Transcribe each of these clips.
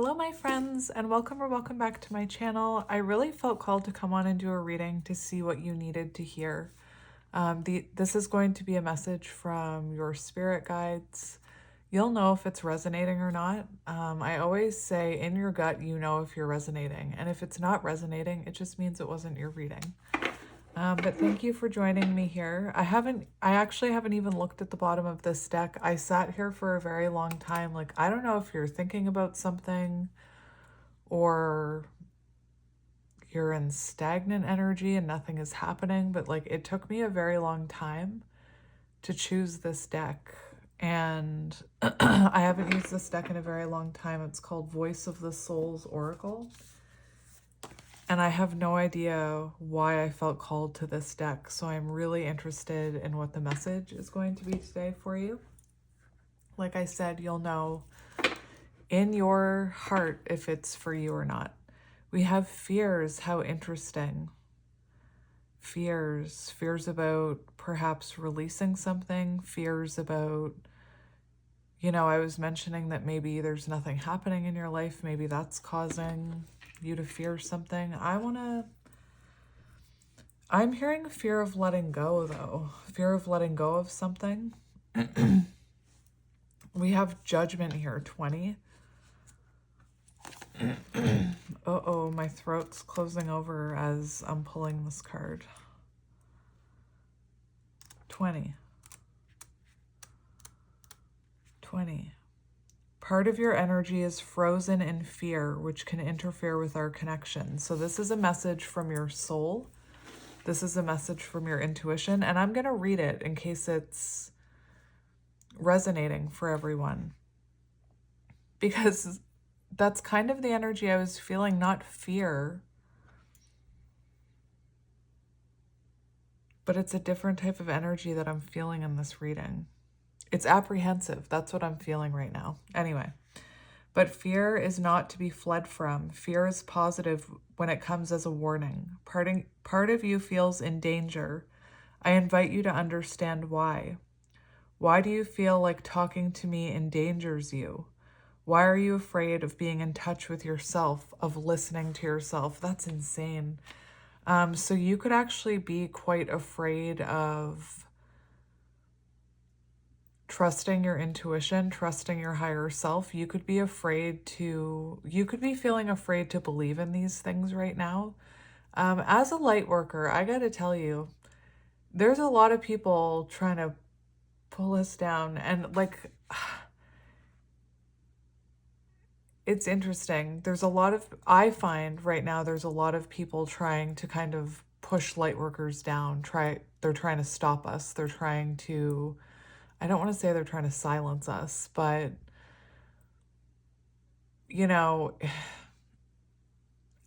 Hello, my friends, and welcome or welcome back to my channel. I really felt called to come on and do a reading to see what you needed to hear. This is going to be a message from your spirit guides. You'll know if it's resonating or not. I always say in your gut, you know if you're resonating. And if it's not resonating, it just means it wasn't your reading. But thank you for joining me here. I actually haven't even looked at the bottom of this deck. I sat here for a very long time. Like, I don't know if you're thinking about something or you're in stagnant energy and nothing is happening, but like it took me a very long time to choose this deck. And I haven't used this deck in a very long time. It's called Voice of the Soul's Oracle. And I have no idea why I felt called to this deck. So I'm really interested in what the message is going to be today for you. Like I said, you'll know in your heart if it's for you or not. We have fears. How interesting. Fears about perhaps releasing something, fears about, I was mentioning that maybe there's nothing happening in your life. Maybe that's causing you to fear something. I'm hearing fear of letting go, though. Fear of letting go of something. We have judgment here, 20. Uh-oh, my throat's closing over as I'm pulling this card. 20. Part of your energy is frozen in fear, which can interfere with our connection. So this is a message from your soul. This is a message from your intuition, and I'm going to read it in case it's resonating for everyone. Because that's kind of the energy I was feeling, not fear, but it's a different type of energy that I'm feeling in this reading. It's apprehensive. That's what I'm feeling right now. Anyway, but fear is not to be fled from. Fear is positive when it comes as a warning. Part of you feels in danger. I invite you to understand why. Why do you feel like talking to me endangers you? Why are you afraid of being in touch with yourself, of listening to yourself? That's insane. So you could actually be quite afraid of trusting your intuition, trusting your higher self. You could be feeling afraid to believe in these things right now. As a light worker, I got to tell you, there's a lot of people trying to pull us down, and like, it's interesting. I find right now there's a lot of people trying to kind of push light workers down. They're trying to stop us. I don't want to say they're trying to silence us, but,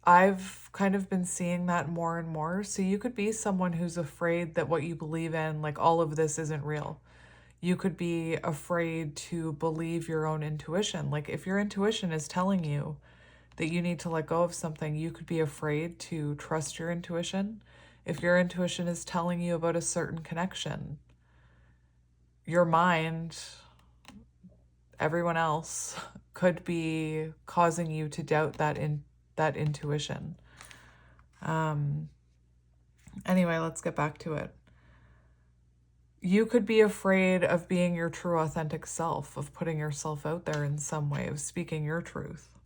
I've kind of been seeing that more and more. So you could be someone who's afraid that what you believe in, like all of this isn't real. You could be afraid to believe your own intuition. Like if your intuition is telling you that you need to let go of something, you could be afraid to trust your intuition. If your intuition is telling you about a certain connection, your mind, everyone else, could be causing you to doubt that intuition. Anyway, let's get back to it. You could be afraid of being your true authentic self, of putting yourself out there in some way, of speaking your truth.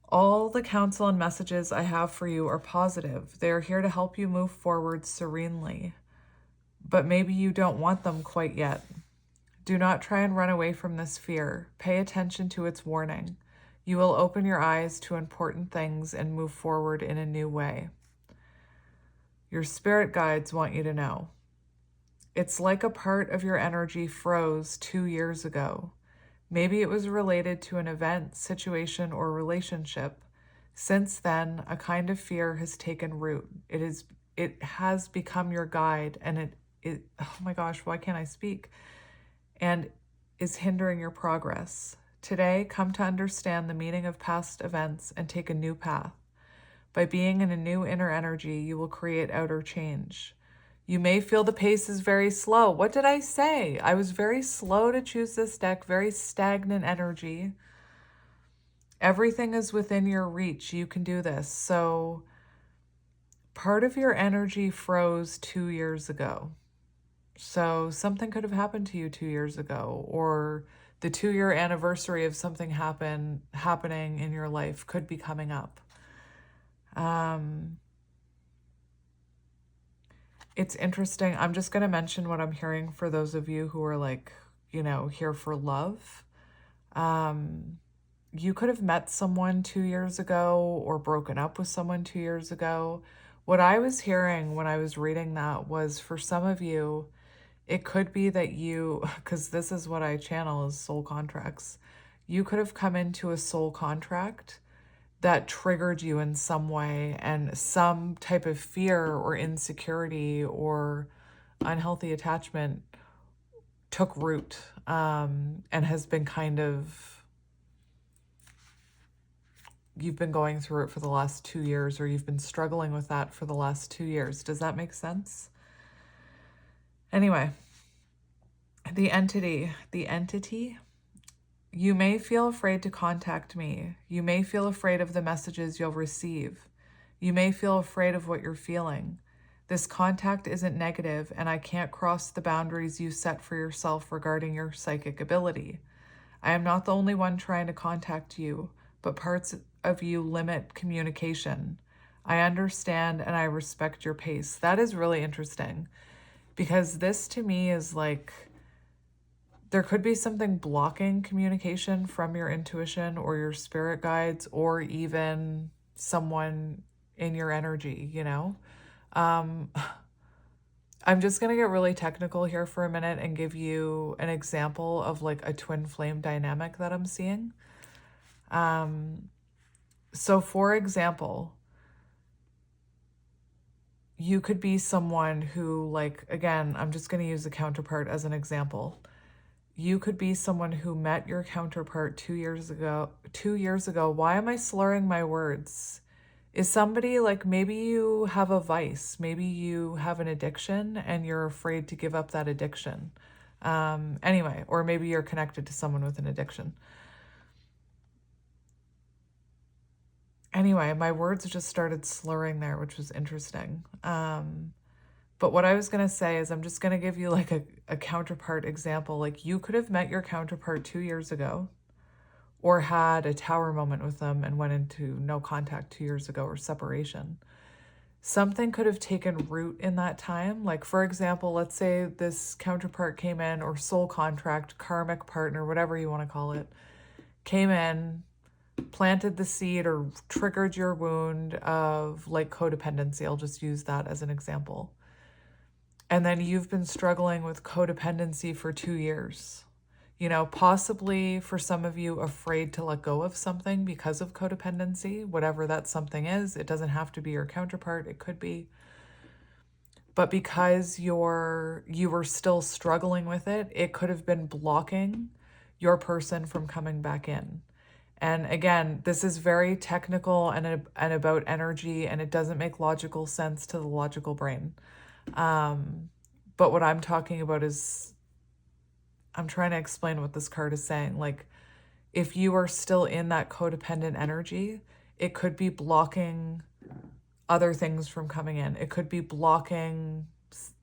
All the counsel and messages I have for you are positive. They are here to help you move forward serenely. But maybe you don't want them quite yet. Do not try and run away from this fear. Pay attention to its warning. You will open your eyes to important things and move forward in a new way. Your spirit guides want you to know. It's like a part of your energy froze 2 years ago. Maybe it was related to an event, situation, or relationship. Since then, a kind of fear has taken root. It has become your guide, and oh my gosh, why can't I speak? And is hindering your progress. Today, come to understand the meaning of past events and take a new path. By being in a new inner energy, you will create outer change. You may feel the pace is very slow. What did I say? I was very slow to choose this deck, very stagnant energy. Everything is within your reach. You can do this. So part of your energy froze 2 years ago. So something could have happened to you 2 years ago, or the 2-year anniversary of something happening in your life could be coming up. It's interesting. I'm just going to mention what I'm hearing for those of you who are like, here for love. You could have met someone 2 years ago or broken up with someone 2 years ago. What I was hearing when I was reading that was, for some of you, it could be that you, because this is what I channel as soul contracts, you could have come into a soul contract that triggered you in some way, and some type of fear or insecurity or unhealthy attachment took root, and has been you've been going through it for the last 2 years, or you've been struggling with that for the last 2 years. Does that make sense? Anyway, the entity, you may feel afraid to contact me. You may feel afraid of the messages you'll receive. You may feel afraid of what you're feeling. This contact isn't negative, and I can't cross the boundaries you set for yourself regarding your psychic ability. I am not the only one trying to contact you, but parts of you limit communication. I understand and I respect your pace. That is really interesting, because this to me is like, there could be something blocking communication from your intuition or your spirit guides, or even someone in your energy, I'm just going to get really technical here for a minute and give you an example of like a twin flame dynamic that I'm seeing. So for example, you could be someone who, like, again, I'm just going to use the counterpart as an example. You could be someone who met your counterpart 2 years ago. 2 years ago, why am I slurring my words? Is somebody like, maybe you have a vice, maybe you have an addiction and you're afraid to give up that addiction. Anyway, or maybe you're connected to someone with an addiction. Anyway, my words just started slurring there, which was interesting. But what I was going to say is, I'm just going to give you like a counterpart example. Like, you could have met your counterpart 2 years ago, or had a tower moment with them and went into no contact 2 years ago, or separation. Something could have taken root in that time. Like, for example, let's say this counterpart came in, or soul contract, karmic partner, whatever you want to call it, came in, planted the seed or triggered your wound of like codependency. I'll just use that as an example. And then you've been struggling with codependency for 2 years. Possibly for some of you, afraid to let go of something because of codependency, whatever that something is. It doesn't have to be your counterpart, it could be. But because you were still struggling with it, it could have been blocking your person from coming back in. And again, this is very technical and about energy, and it doesn't make logical sense to the logical brain. But what I'm talking about is, I'm trying to explain what this card is saying. Like, if you are still in that codependent energy, it could be blocking other things from coming in. It could be blocking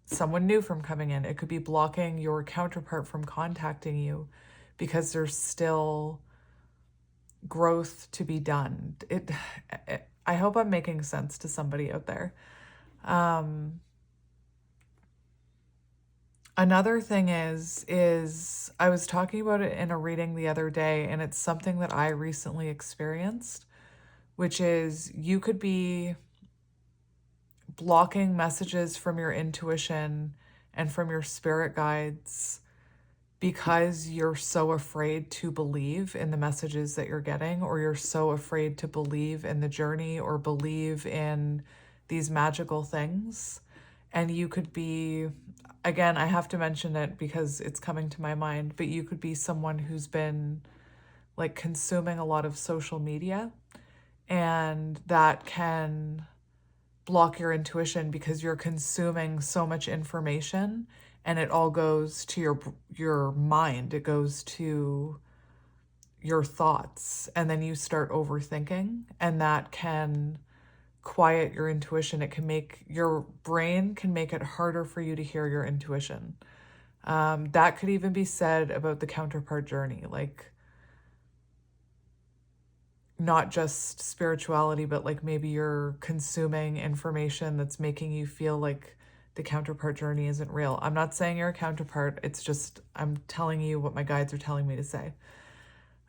someone new from coming in. It could be blocking your counterpart from contacting you, because there's still growth to be done. I hope I'm making sense to somebody out there. Another thing is I was talking about it in a reading the other day, and it's something that I recently experienced, which is, you could be blocking messages from your intuition and from your spirit guides because you're so afraid to believe in the messages that you're getting, or you're so afraid to believe in the journey or believe in these magical things. And you could be, again, I have to mention it because it's coming to my mind, but you could be someone who's been like consuming a lot of social media, and that can block your intuition because you're consuming so much information, and it all goes to your mind. It goes to your thoughts, and then you start overthinking, and that can quiet your intuition. It can make your brain can make it harder for you to hear your intuition. That could even be said about the counterpart journey, like not just spirituality, but like maybe you're consuming information that's making you feel like the counterpart journey isn't real. I'm not saying you're a counterpart. It's just, I'm telling you what my guides are telling me to say.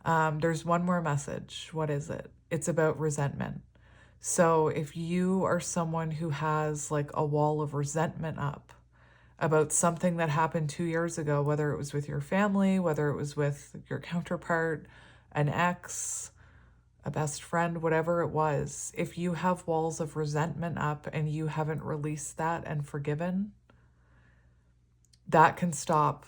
There's one more message. What is it? It's about resentment. So if you are someone who has like a wall of resentment up about something that happened 2 years ago, whether it was with your family, whether it was with your counterpart, an ex, a best friend, whatever it was, if you have walls of resentment up and you haven't released that and forgiven, that can stop,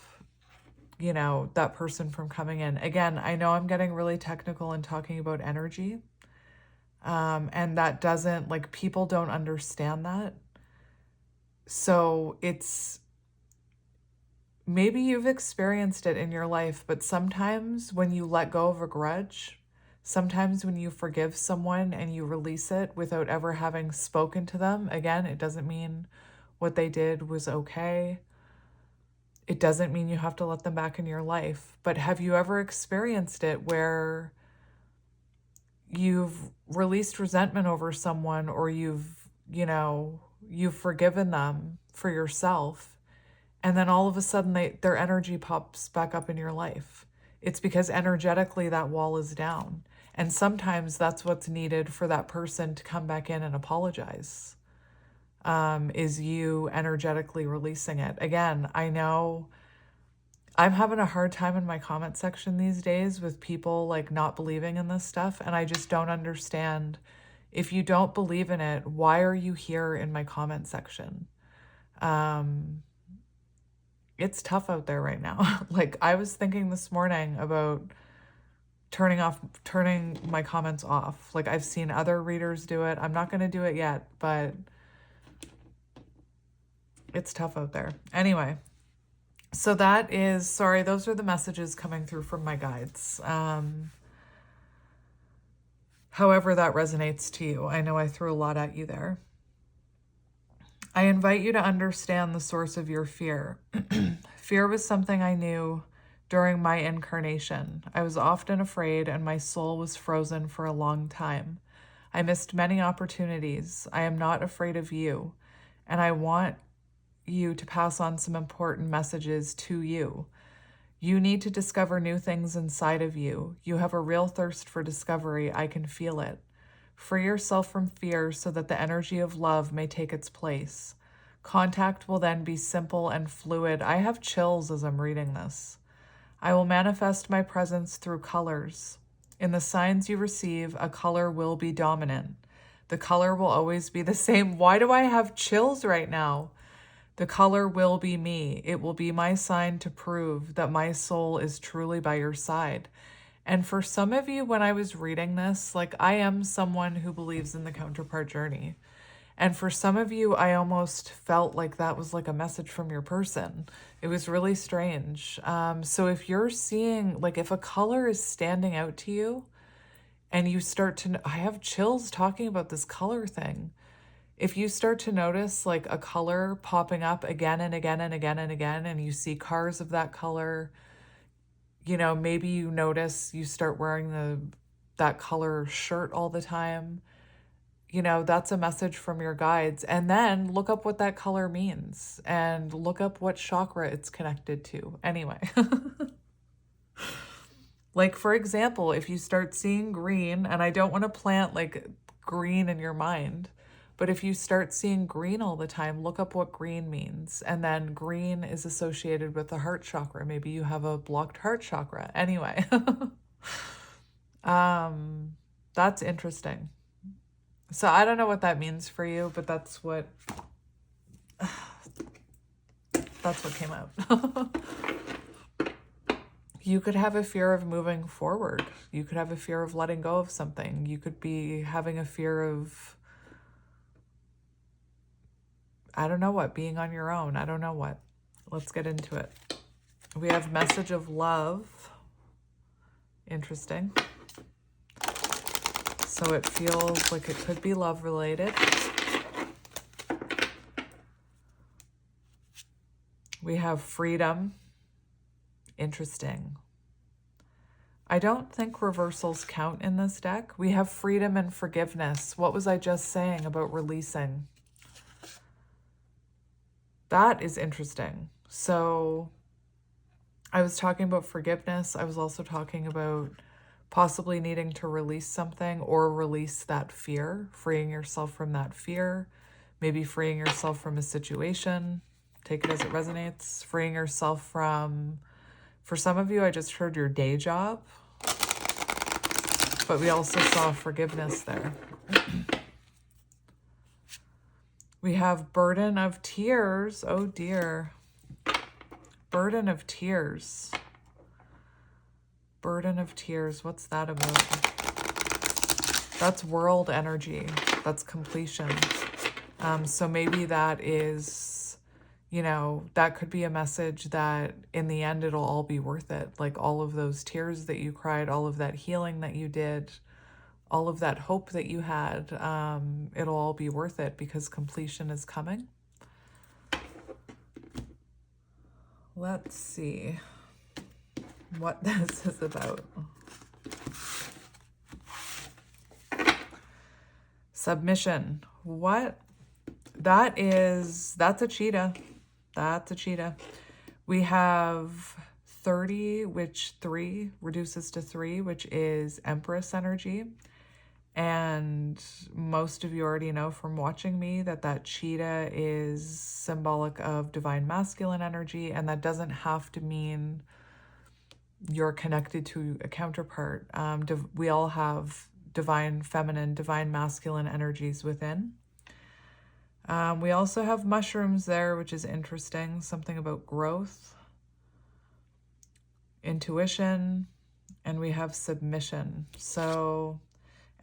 you know, that person from coming in. Again, I know I'm getting really technical and talking about energy. And that doesn't, like, people don't understand that. So it's, maybe you've experienced it in your life, but sometimes when you let go of a grudge, sometimes when you forgive someone and you release it without ever having spoken to them, again, it doesn't mean what they did was okay. It doesn't mean you have to let them back in your life. But have you ever experienced it where you've released resentment over someone, or you've forgiven them for yourself, and then all of a sudden their energy pops back up in your life? It's because energetically that wall is down. And sometimes that's what's needed for that person to come back in and apologize, is you energetically releasing it. Again, I know I'm having a hard time in my comment section these days with people like not believing in this stuff. And I just don't understand. If you don't believe in it, why are you here in my comment section? It's tough out there right now. Like, I was thinking this morning about turning my comments off. Like, I've seen other readers do it. I'm not going to do it yet, but it's tough out there. Anyway, so that is, sorry, those are the messages coming through from my guides. However that resonates to you. I know I threw a lot at you there. I invite you to understand the source of your fear. Fear was something I knew during my incarnation. I was often afraid, and my soul was frozen for a long time. I missed many opportunities. I am not afraid of you, and I want you to pass on some important messages to you. You need to discover new things inside of you. You have a real thirst for discovery. I can feel it. Free yourself from fear so that the energy of love may take its place. Contact will then be simple and fluid. I have chills as I'm reading this. I will manifest my presence through colors. In the signs you receive, a color will be dominant. The color will always be the same. Why do I have chills right now? The color will be me. It will be my sign to prove that my soul is truly by your side. And for some of you, when I was reading this, like, I am someone who believes in the counterpart journey. And for some of you, I almost felt like that was like a message from your person. It was really strange. So if you're seeing, like, if a color is standing out to you and you start to, I have chills talking about this color thing. If you start to notice like a color popping up again and again and again and again, and you see cars of that color, you know, maybe you notice you start wearing that color shirt all the time, you know, that's a message from your guides. And then look up what that color means and look up what chakra it's connected to. Anyway, like, for example, if you start seeing green, and I don't want to plant like green in your mind, but if you start seeing green all the time, look up what green means. And then green is associated with the heart chakra. Maybe you have a blocked heart chakra. Anyway, that's interesting. So I don't know what that means for you, but that's what came out. You could have a fear of moving forward. You could have a fear of letting go of something. You could be having a fear of, I don't know what, being on your own. I don't know what. Let's get into it. We have message of love Interesting. So it feels like it could be love related. We have freedom. Interesting. I don't think reversals count in this deck. We have freedom and forgiveness. What was I just saying about releasing? That is interesting. So I was talking about forgiveness. I was also talking about possibly needing to release something or release that fear, freeing yourself from that fear, maybe freeing yourself from a situation. Take it as it resonates. Freeing yourself from, for some of you, I just heard your day job. But we also saw forgiveness there. We have burden of tears. Oh dear. Burden of tears. Burden of tears. What's that about? That's world energy. That's completion. So maybe that is, you know, that could be a message that in the end, it'll all be worth it. Like all of those tears that you cried, all of that healing that you did, all of that hope that you had, it'll all be worth it because completion is coming. Let's see what this is about. Submission. What? That's a cheetah. That's a cheetah. We have 30, which 3 reduces to 3, which is Empress energy. And most of you already know from watching me that that cheetah is symbolic of divine masculine energy, and that doesn't have to mean you're connected to a counterpart. We all have divine feminine, divine masculine energies within. We also have mushrooms there, which is interesting. Something about growth, intuition, and we have submission. So,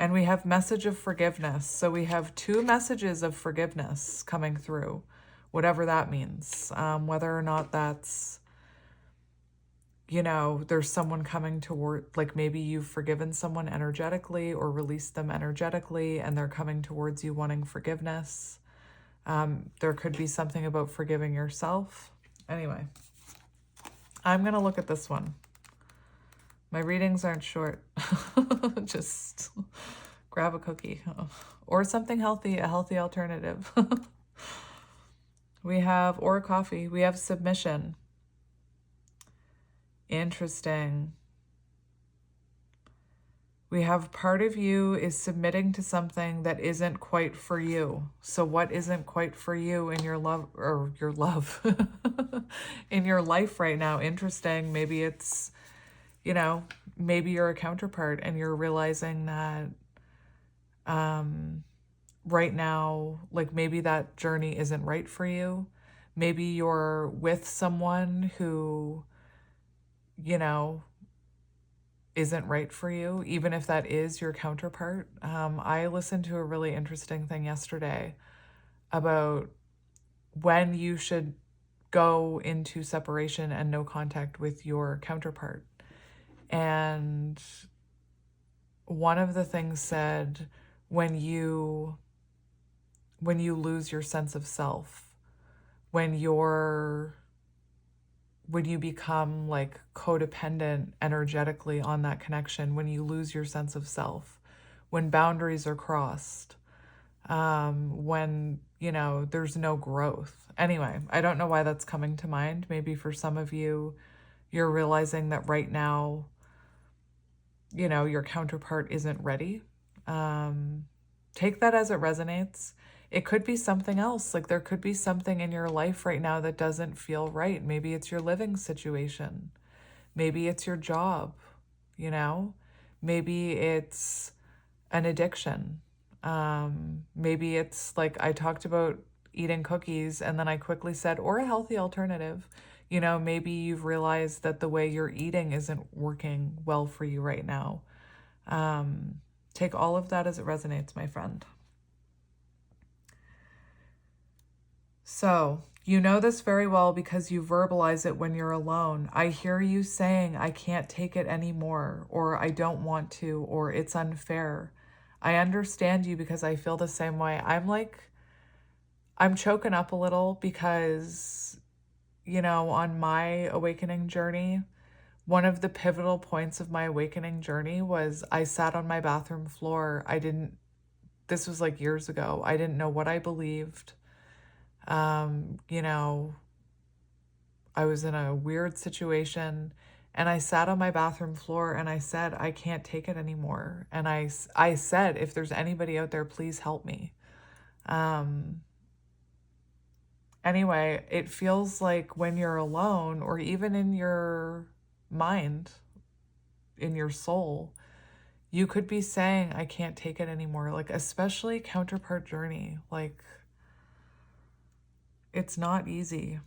and we have message of forgiveness. So we have 2 messages of forgiveness coming through, whatever that means. Whether or not that's, you know, there's someone coming toward, like maybe you've forgiven someone energetically or released them energetically and they're coming towards you wanting forgiveness. There could be something about forgiving yourself. Anyway, I'm going to look at this one. My readings aren't short. Just grab a cookie or something healthy, a healthy alternative. We have, or coffee. We have submission. Interesting. We have part of you is submitting to something that isn't quite for you. So what isn't quite for you in your love, or your love, in your life right now? Interesting. Maybe it's, you know, maybe you're a counterpart and you're realizing that right now, like maybe that journey isn't right for you. Maybe you're with someone who, you know, isn't right for you, even if that is your counterpart. I listened to a really interesting thing yesterday about when you should go into separation and no contact with your counterpart. And one of the things said, when you lose your sense of self, when you become like codependent energetically on that connection, when you lose your sense of self, when boundaries are crossed, when, you know, there's no growth. Anyway, I don't know why that's coming to mind. Maybe for some of you, you're realizing that right now, you know, your counterpart isn't ready. Take that as it resonates. It could be something else. Like there could be something in your life right now that doesn't feel right. Maybe it's your living situation. Maybe it's your job, you know? Maybe it's an addiction. Maybe it's like I talked about eating cookies and then I quickly said, or a healthy alternative. You know, maybe you've realized that the way you're eating isn't working well for you right now. Take all of that as it resonates, my friend. So, you know this very well because you verbalize it when you're alone. I hear you saying, I can't take it anymore, or I don't want to, or it's unfair. I understand you because I feel the same way. I'm choking up a little because, on my awakening journey, one of the pivotal points of my awakening journey was I sat on my bathroom floor. This was like years ago. I didn't know what I believed. You know, I was in a weird situation and I sat on my bathroom floor and I said, I can't take it anymore. And I said, if there's anybody out there, please help me. Anyway, it feels like when you're alone or even in your mind, in your soul, you could be saying, I can't take it anymore. Like, especially counterpart journey. Like, it's not easy.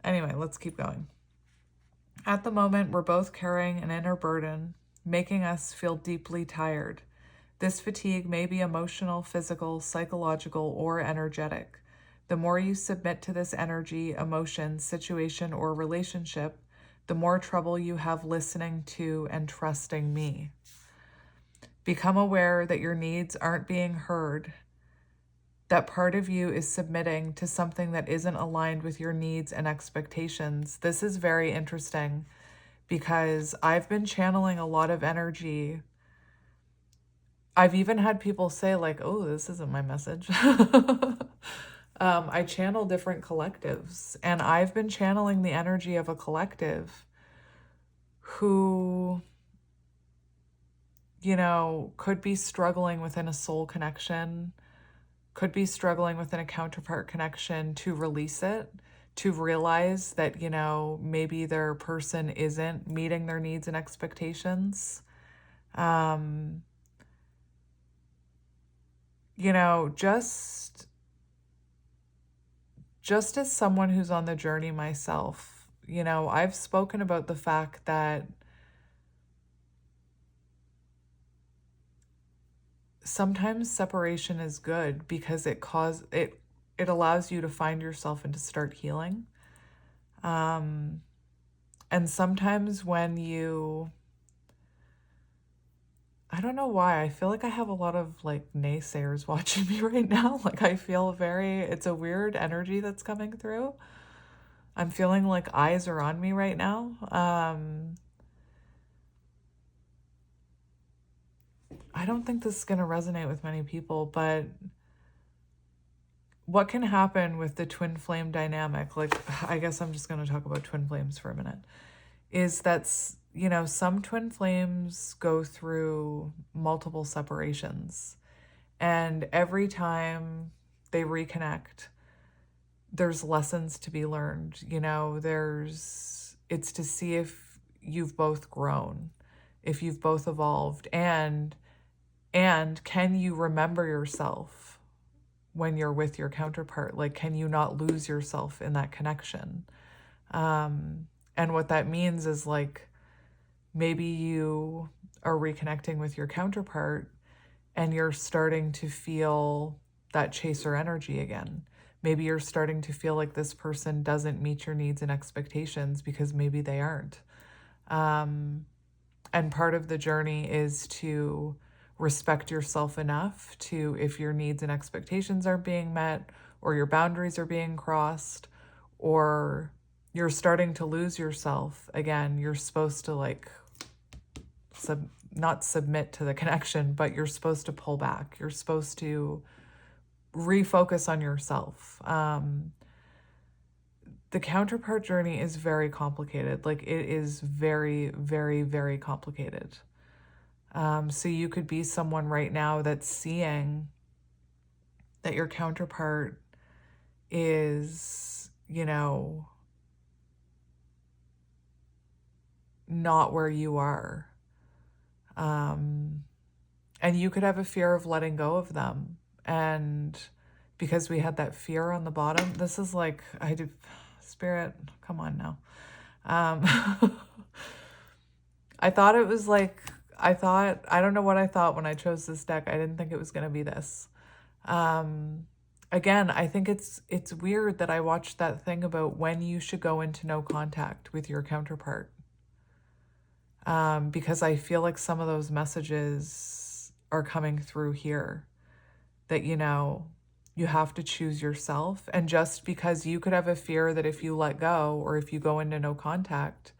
Anyway, let's keep going. At the moment, we're both carrying an inner burden, making us feel deeply tired. This fatigue may be emotional, physical, psychological, or energetic. The more you submit to this energy, emotion, situation, or relationship, the more trouble you have listening to and trusting me. Become aware that your needs aren't being heard, that part of you is submitting to something that isn't aligned with your needs and expectations. This is very interesting because I've been channeling a lot of energy. I've even had people say like, oh, this isn't my message. I channel different collectives, and I've been channeling the energy of a collective who, could be struggling within a soul connection, could be struggling within a counterpart connection to release it, to realize that, maybe their person isn't meeting their needs and expectations. Just as someone who's on the journey myself, I've spoken about the fact that sometimes separation is good because it allows you to find yourself and to start healing. And sometimes when I don't know why, I feel like I have a lot of like naysayers watching me right now. Like I feel it's a weird energy that's coming through. I'm feeling like eyes are on me right now. I don't think this is going to resonate with many people, but what can happen with the twin flame dynamic, like, I guess I'm just going to talk about twin flames for a minute, is that's, some twin flames go through multiple separations. And every time they reconnect, there's lessons to be learned. It's to see if you've both grown, if you've both evolved, and can you remember yourself when you're with your counterpart? Like, can you not lose yourself in that connection? And what that means is like, maybe you are reconnecting with your counterpart and you're starting to feel that chaser energy again. Maybe you're starting to feel like this person doesn't meet your needs and expectations because maybe they aren't. And part of the journey is to respect yourself enough to, if your needs and expectations aren't being met, or your boundaries are being crossed, or you're starting to lose yourself again, you're supposed to like not submit to the connection, but you're supposed to pull back. You're supposed to refocus on yourself. The counterpart journey is very complicated. Like, it is very, very, very complicated. So you could be someone right now that's seeing that your counterpart is, not where you are. And you could have a fear of letting go of them. And because we had that fear on the bottom, this is like, Spirit, come on now. I thought it was like, I don't know what I thought when I chose this deck. I didn't think it was going to be this. Again, I think it's weird that I watched that thing about when you should go into no contact with your counterpart. Because I feel like some of those messages are coming through here that, you have to choose yourself. And just because you could have a fear that if you let go or if you go into no contact,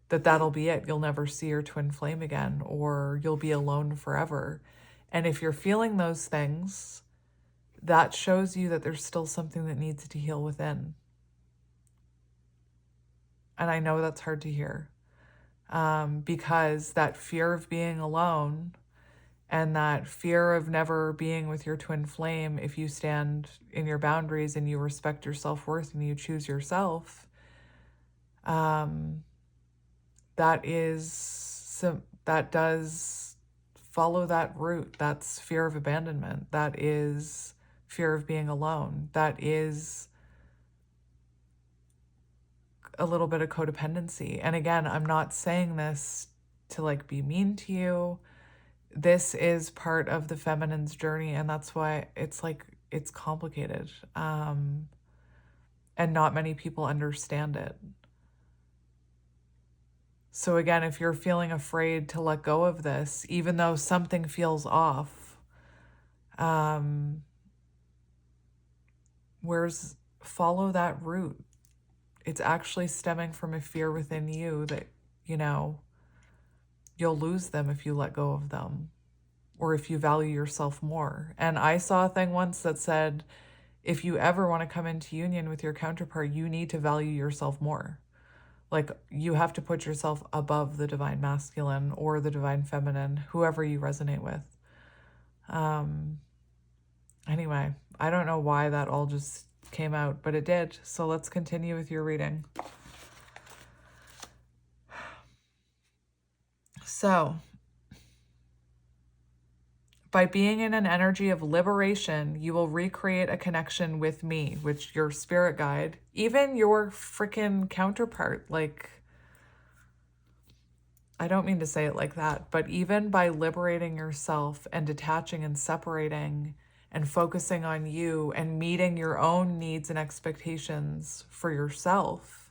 that'll be it. You'll never see your twin flame again, or you'll be alone forever. And if you're feeling those things, that shows you that there's still something that needs to heal within. And I know that's hard to hear, because that fear of being alone and that fear of never being with your twin flame, if you stand in your boundaries and you respect your self-worth and you choose yourself, that does follow that route. That's fear of abandonment. That is fear of being alone. That is a little bit of codependency. And again, I'm not saying this to be mean to you. This is part of the feminine's journey, and that's why it's complicated. And not many people understand it. So again, if you're feeling afraid to let go of this, even though something feels off, follow that route. It's actually stemming from a fear within you that, you'll lose them if you let go of them, or if you value yourself more. And I saw a thing once that said, if you ever want to come into union with your counterpart, you need to value yourself more. You have to put yourself above the divine masculine or the divine feminine, whoever you resonate with. Anyway, I don't know why that all just came out, but it did. So let's continue with your reading. So, by being in an energy of liberation, you will recreate a connection with me, which your spirit guide, even your freaking counterpart. I don't mean to say it like that, but even by liberating yourself and detaching and separating and focusing on you and meeting your own needs and expectations for yourself,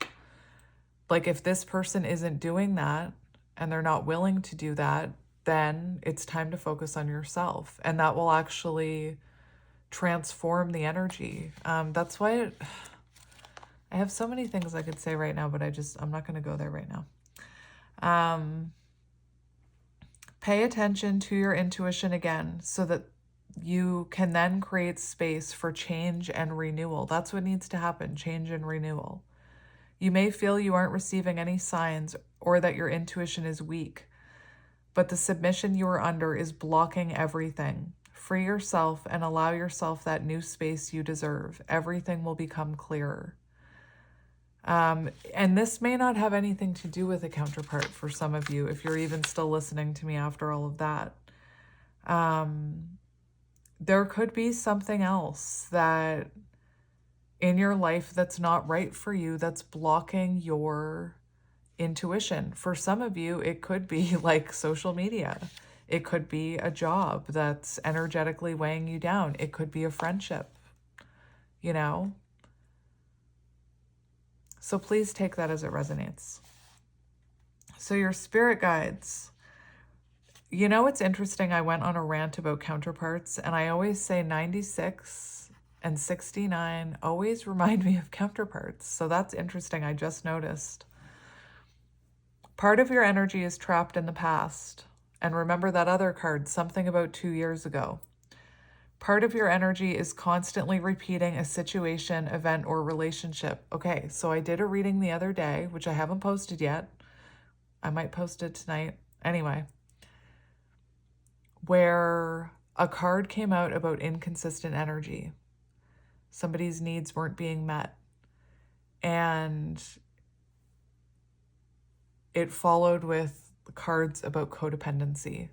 if this person isn't doing that and they're not willing to do that, then it's time to focus on yourself. And that will actually transform the energy. That's why I have so many things I could say right now, but I'm not going to go there right now. Pay attention to your intuition again so that you can then create space for change and renewal. That's what needs to happen, change and renewal. You may feel you aren't receiving any signs or that your intuition is weak, but the submission you are under is blocking everything. Free yourself and allow yourself that new space you deserve. Everything will become clearer. And this may not have anything to do with a counterpart for some of you, if you're even still listening to me after all of that. There could be something else that in your life that's not right for you, that's blocking your intuition. For some of you, it could be social media. It could be a job that's energetically weighing you down. It could be a friendship, So please take that as it resonates. So your spirit guides, it's interesting. I went on a rant about counterparts, and I always say 96 and 69 always remind me of counterparts. So that's interesting. I just noticed. Part of your energy is trapped in the past. And remember that other card, something about 2 years ago. Part of your energy is constantly repeating a situation, event, or relationship. Okay, so I did a reading the other day, which I haven't posted yet. I might post it tonight. Anyway, where a card came out about inconsistent energy. Somebody's needs weren't being met. And it followed with cards about codependency.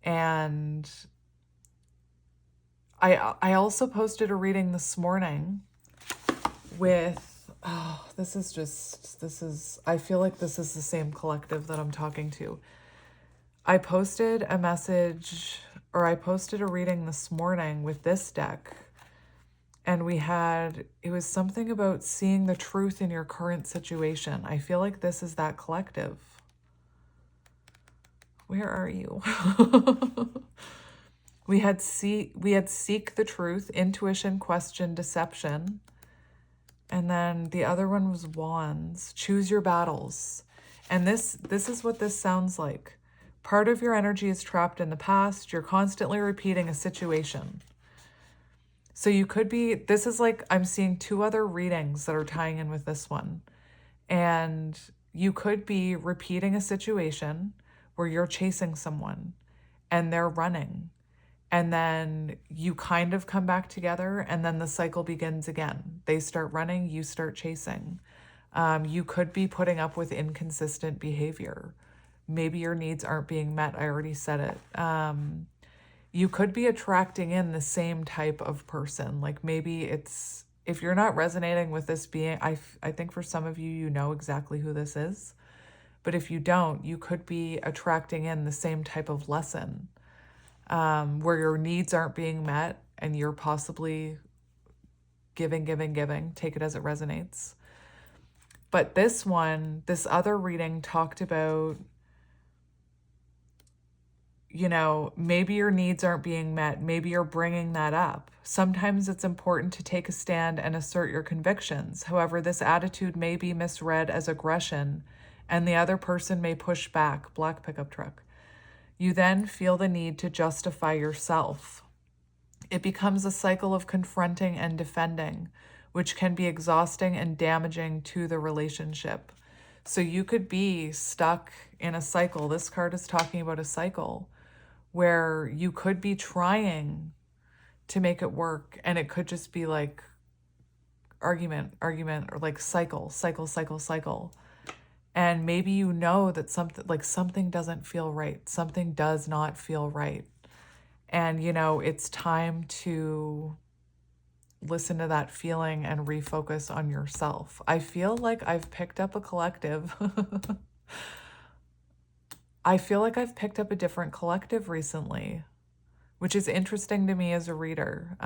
And I also posted a reading this morning with, I feel like this is the same collective that I'm talking to. I posted a message, or I posted a reading this morning with this deck, and it was something about seeing the truth in your current situation. I feel like this is that collective. Where are you? we had seek the truth, intuition, question, deception. And then the other one was wands, choose your battles. And this is what this sounds like. Part of your energy is trapped in the past. You're constantly repeating a situation. So you could be, this is like, I'm seeing two other readings that are tying in with this one. And you could be repeating a situation where you're chasing someone and they're running. And then you kind of come back together, and then the cycle begins again. They start running, you start chasing. You could be putting up with inconsistent behavior. Maybe your needs aren't being met. I already said it. You could be attracting in the same type of person. Like maybe it's, if you're not resonating with this being, I think for some of you, you know exactly who this is. But if you don't, you could be attracting in the same type of lesson. Where your needs aren't being met and you're possibly giving, take it as it resonates. But this other reading talked about, maybe your needs aren't being met. Maybe you're bringing that up. Sometimes it's important to take a stand and assert your convictions. However, this attitude may be misread as aggression and the other person may push back. Black pickup truck. You then feel the need to justify yourself. It becomes a cycle of confronting and defending, which can be exhausting and damaging to the relationship. So you could be stuck in a cycle. This card is talking about a cycle where you could be trying to make it work, and it could just be like argument, or like cycle. And maybe you know that something doesn't feel right. Something does not feel right. And, it's time to listen to that feeling and refocus on yourself. I feel like I've picked up a collective. I feel like I've picked up a different collective recently, which is interesting to me as a reader,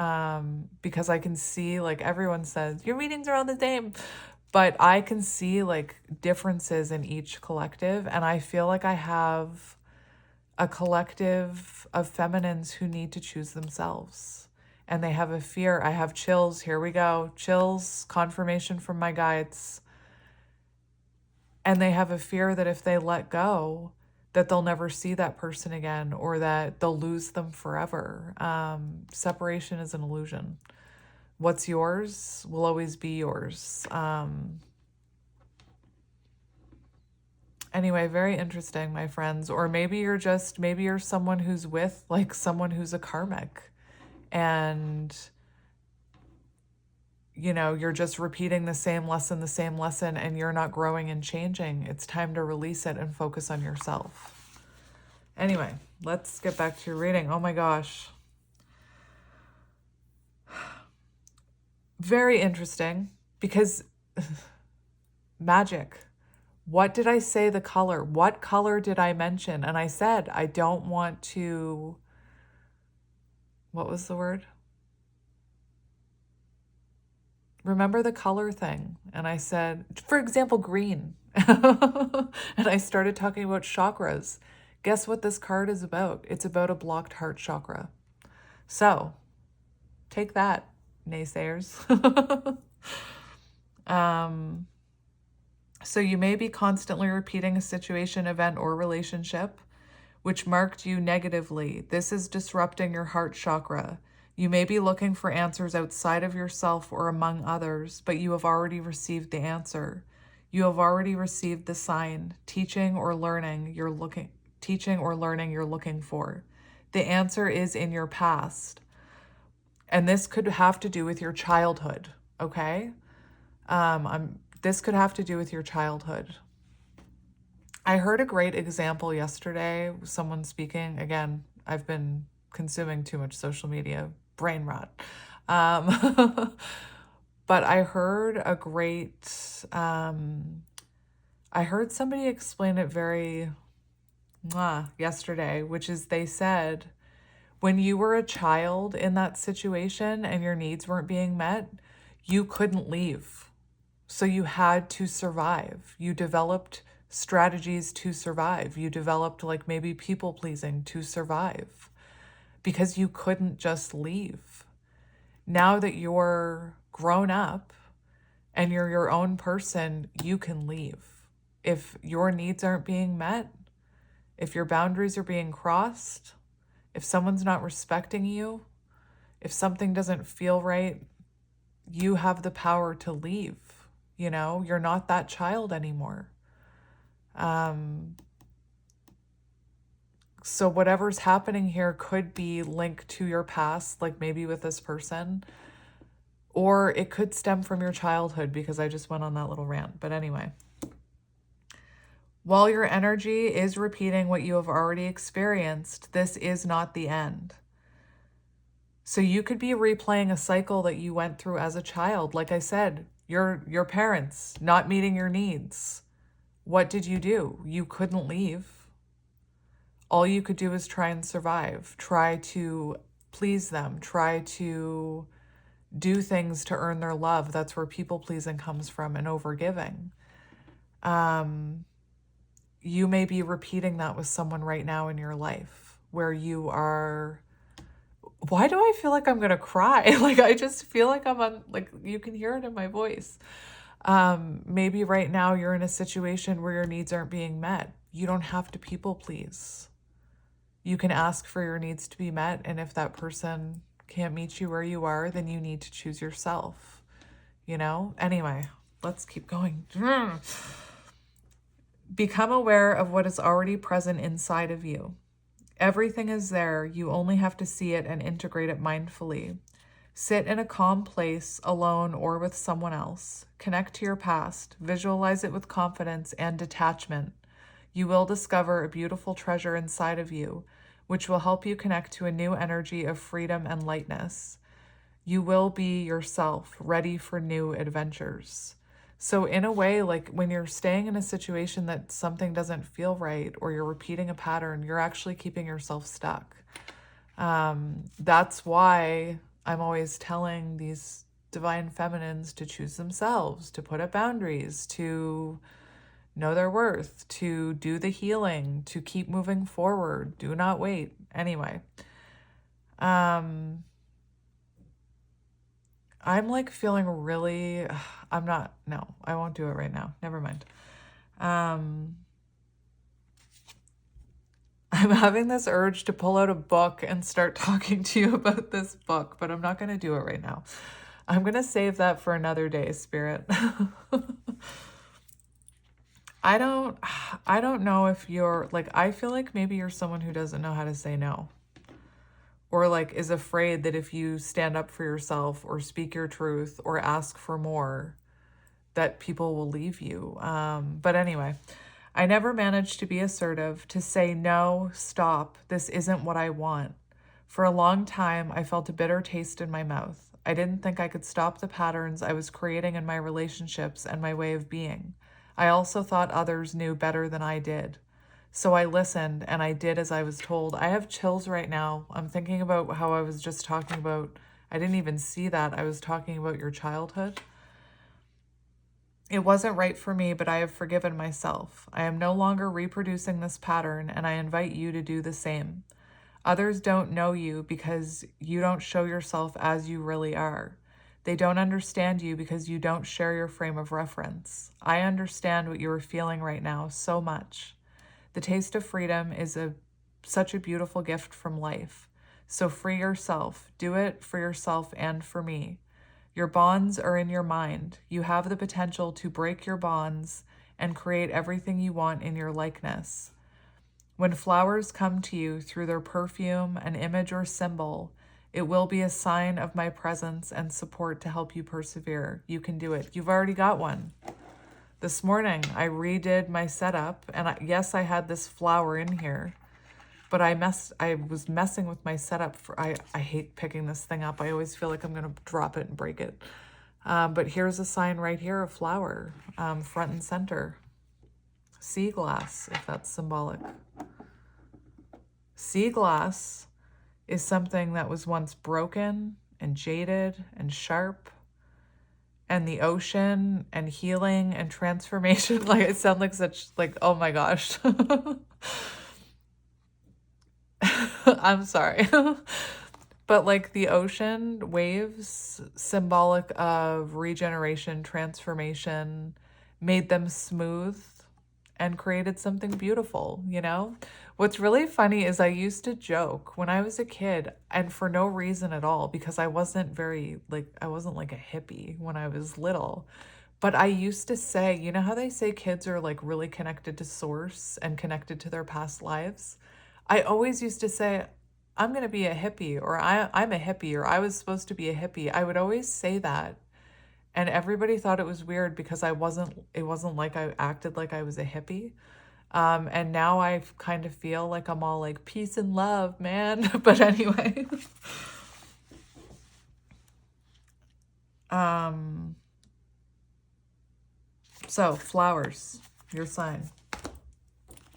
because I can see, like everyone says, your readings are all the same. But I can see like differences in each collective. And I feel like I have a collective of feminines who need to choose themselves. And they have a fear. I have chills. Here we go. Chills, confirmation from my guides. And they have a fear that if they let go, that they'll never see that person again, or that they'll lose them forever. Separation is an illusion. What's yours will always be yours. Anyway, very interesting, my friends. Or maybe you're someone who's with like someone who's a karmic, and you're just repeating the same lesson, and you're not growing and changing. It's time to release it and focus on yourself. Anyway, let's get back to your reading. Oh my gosh. Very interesting, because magic. What did I say the color? What color did I mention? And I said, I don't want to, what was the word? Remember the color thing. And I said, for example, green. And I started talking about chakras. Guess what this card is about? It's about a blocked heart chakra. So take that, naysayers. So you may be constantly repeating a situation, event, or relationship which marked you negatively. This is disrupting your heart chakra. You may be looking for answers outside of yourself or among others, but you have already received the answer. You have already received the sign, teaching or learning you're looking for. The answer is in your past. And this could have to do with your childhood, okay? This could have to do with your childhood. I heard a great example yesterday, someone speaking. Again, I've been consuming too much social media, brain rot. But I heard I heard somebody explain it very yesterday, which is they said, when you were a child in that situation and your needs weren't being met, you couldn't leave. So you had to survive. You developed strategies to survive. You developed like maybe people pleasing to survive because you couldn't just leave. Now that you're grown up and you're your own person, you can leave. If your needs aren't being met, if your boundaries are being crossed, if someone's not respecting you, if something doesn't feel right, you have the power to leave. You know, you're not that child anymore. So whatever's happening here could be linked to your past, like maybe with this person, or it could stem from your childhood because I just went on that little rant. But anyway, while your energy is repeating what you have already experienced, this is not the end. So you could be replaying a cycle that you went through as a child. Like I said, your parents not meeting your needs. What did you do? You couldn't leave. All you could do is try and survive, try to please them, try to do things to earn their love. That's where people pleasing comes from, and overgiving. You may be repeating that with someone right now in your life where you are... Why do I feel like I'm going to cry? Like, I just feel like I'm on, like, you can hear it in my voice. Maybe right now you're in a situation where your needs aren't being met. You don't have to people please. You can ask for your needs to be met. And if that person can't meet you where you are, then you need to choose yourself, you know? Anyway, let's keep going. Become aware of what is already present inside of you. Everything is there. You only have to see it and integrate it mindfully. Sit in a calm place, alone or with someone else. Connect to your past. Visualize it with confidence and detachment. You will discover a beautiful treasure inside of you, which will help you connect to a new energy of freedom and lightness. You will be yourself, ready for new adventures. So in a way, like when you're staying in a situation that something doesn't feel right or you're repeating a pattern, you're actually keeping yourself stuck. That's why I'm always telling these divine feminines to choose themselves, to put up boundaries, to know their worth, to do the healing, to keep moving forward. Do not wait. Anyway, I'm like feeling really, no, I won't do it right now. Never mind. I'm having this urge to pull out a book and start talking to you about this book, but I'm not going to do it right now. I'm going to save that for another day, Spirit. I don't know if you're like, I feel like maybe you're someone who doesn't know how to say no. Or like is afraid that if you stand up for yourself or speak your truth or ask for more, that people will leave you. But anyway, I never managed to be assertive, to say no, stop, this isn't what I want. For a long time, I felt a bitter taste in my mouth. I didn't think I could stop the patterns I was creating in my relationships and my way of being. I also thought others knew better than I did. So I listened and I did as I was told. I have chills right now. I'm thinking about how I was just talking about, I didn't even see that. I was talking about your childhood. It wasn't right for me, but I have forgiven myself. I am no longer reproducing this pattern, and I invite you to do the same. Others don't know you because you don't show yourself as you really are. They don't understand you because you don't share your frame of reference. I understand what you are feeling right now so much. The taste of freedom is such a beautiful gift from life. So free yourself. Do it for yourself and for me. Your bonds are in your mind. You have the potential to break your bonds and create everything you want in your likeness. When flowers come to you through their perfume, an image or symbol, it will be a sign of my presence and support to help you persevere. You can do it. You've already got one. This morning, I redid my setup, and yes, I had this flower in here, but I was messing with my setup. I hate picking this thing up. I always feel like I'm going to drop it and break it. But here's a sign right here, a flower, front and center. Sea glass, if that's symbolic. Sea glass is something that was once broken and jaded and sharp. And the ocean and healing and transformation. Like, it sounds like such, like, oh my gosh. I'm sorry. But like the ocean waves, symbolic of regeneration, transformation, made them smooth and created something beautiful, you know? What's really funny is I used to joke when I was a kid, and for no reason at all, because I wasn't like a hippie when I was little. But I used to say, you know how they say kids are like really connected to source and connected to their past lives? I always used to say, I'm going to be a hippie, or I'm a hippie, or I was supposed to be a hippie. I would always say that. And everybody thought it was weird because it wasn't like I acted like I was a hippie. And now I kind of feel like I'm all like peace and love, man. But anyway. So flowers, your sign.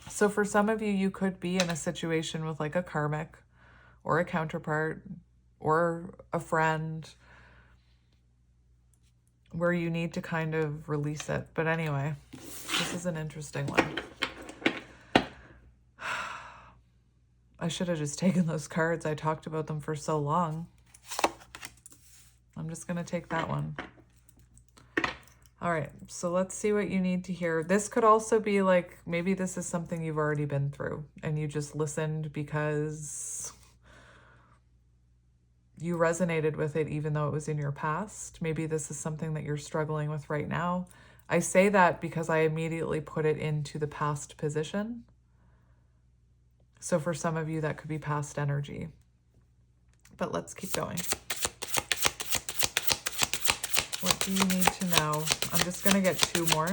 So for some of you, you could be in a situation with like a karmic or a counterpart or a friend where you need to kind of release it. But anyway, this is an interesting one. I should have just taken those cards. I talked about them for so long. I'm just going to take that one. All right, so let's see what you need to hear. This could also be like, maybe this is something you've already been through and you just listened because you resonated with it even though it was in your past. Maybe this is something that you're struggling with right now. I say that because I immediately put it into the past position. So for some of you, that could be past energy. But let's keep going. What do you need to know? I'm just going to get 2 more.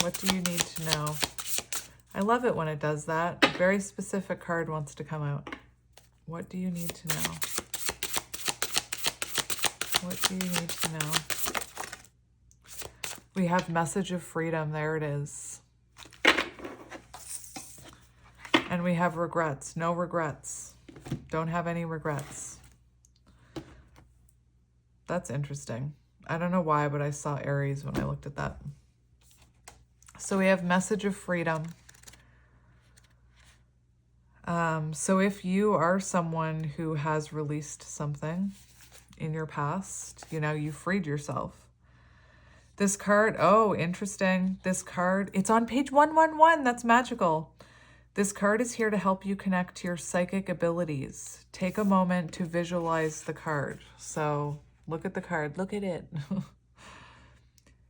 What do you need to know? I love it when it does that. A very specific card wants to come out. What do you need to know? What do you need to know? We have message of freedom. There it is. And we have regrets. No regrets. Don't have any regrets. That's interesting. I don't know why, but I saw Aries when I looked at that. So we have message of freedom. So if you are someone who has released something in your past, you know, you freed yourself. This card, oh, interesting. This card, it's on page 111. That's magical. This card is here to help you connect to your psychic abilities. Take a moment to visualize the card. So look at the card. Look at it.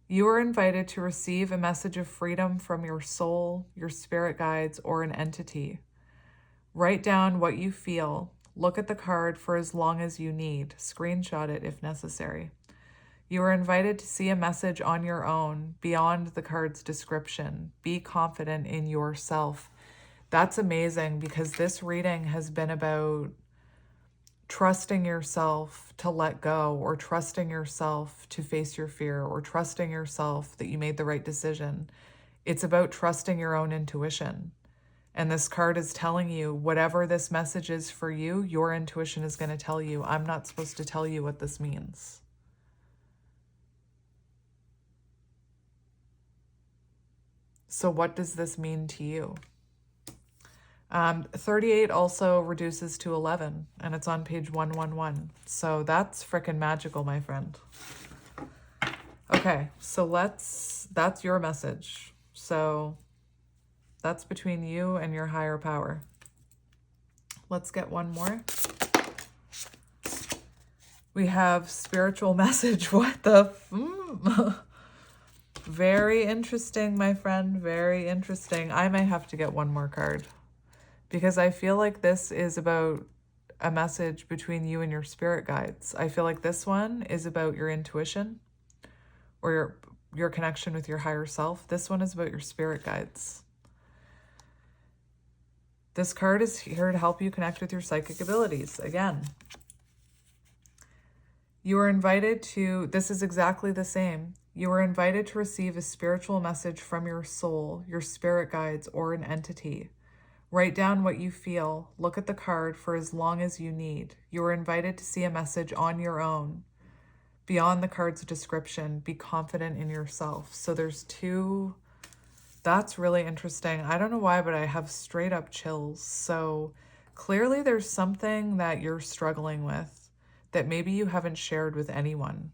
You are invited to receive a message of freedom from your soul, your spirit guides, or an entity. Write down what you feel. Look at the card for as long as you need. Screenshot it if necessary. You are invited to see a message on your own, beyond the card's description. Be confident in yourself. That's amazing because this reading has been about trusting yourself to let go, or trusting yourself to face your fear, or trusting yourself that you made the right decision. It's about trusting your own intuition. And this card is telling you whatever this message is for you, your intuition is going to tell you. I'm not supposed to tell you what this means. So what does this mean to you? 38 also reduces to 11, and it's on page 111. So that's freaking magical, my friend. Okay, so that's your message. So that's between you and your higher power. Let's get one more. We have spiritual message. What the? Very interesting, my friend. Very interesting. I may have to get one more card because I feel like this is about a message between you and your spirit guides. I feel like this one is about your intuition or your connection with your higher self. This one is about your spirit guides. This card is here to help you connect with your psychic abilities. Again, you are invited to, this is exactly the same. You are invited to receive a spiritual message from your soul, your spirit guides, or an entity. Write down what you feel. Look at the card for as long as you need. You are invited to see a message on your own. Beyond the card's description, be confident in yourself. So there's two. That's really interesting. I don't know why, but I have straight up chills. So clearly there's something that you're struggling with that maybe you haven't shared with anyone.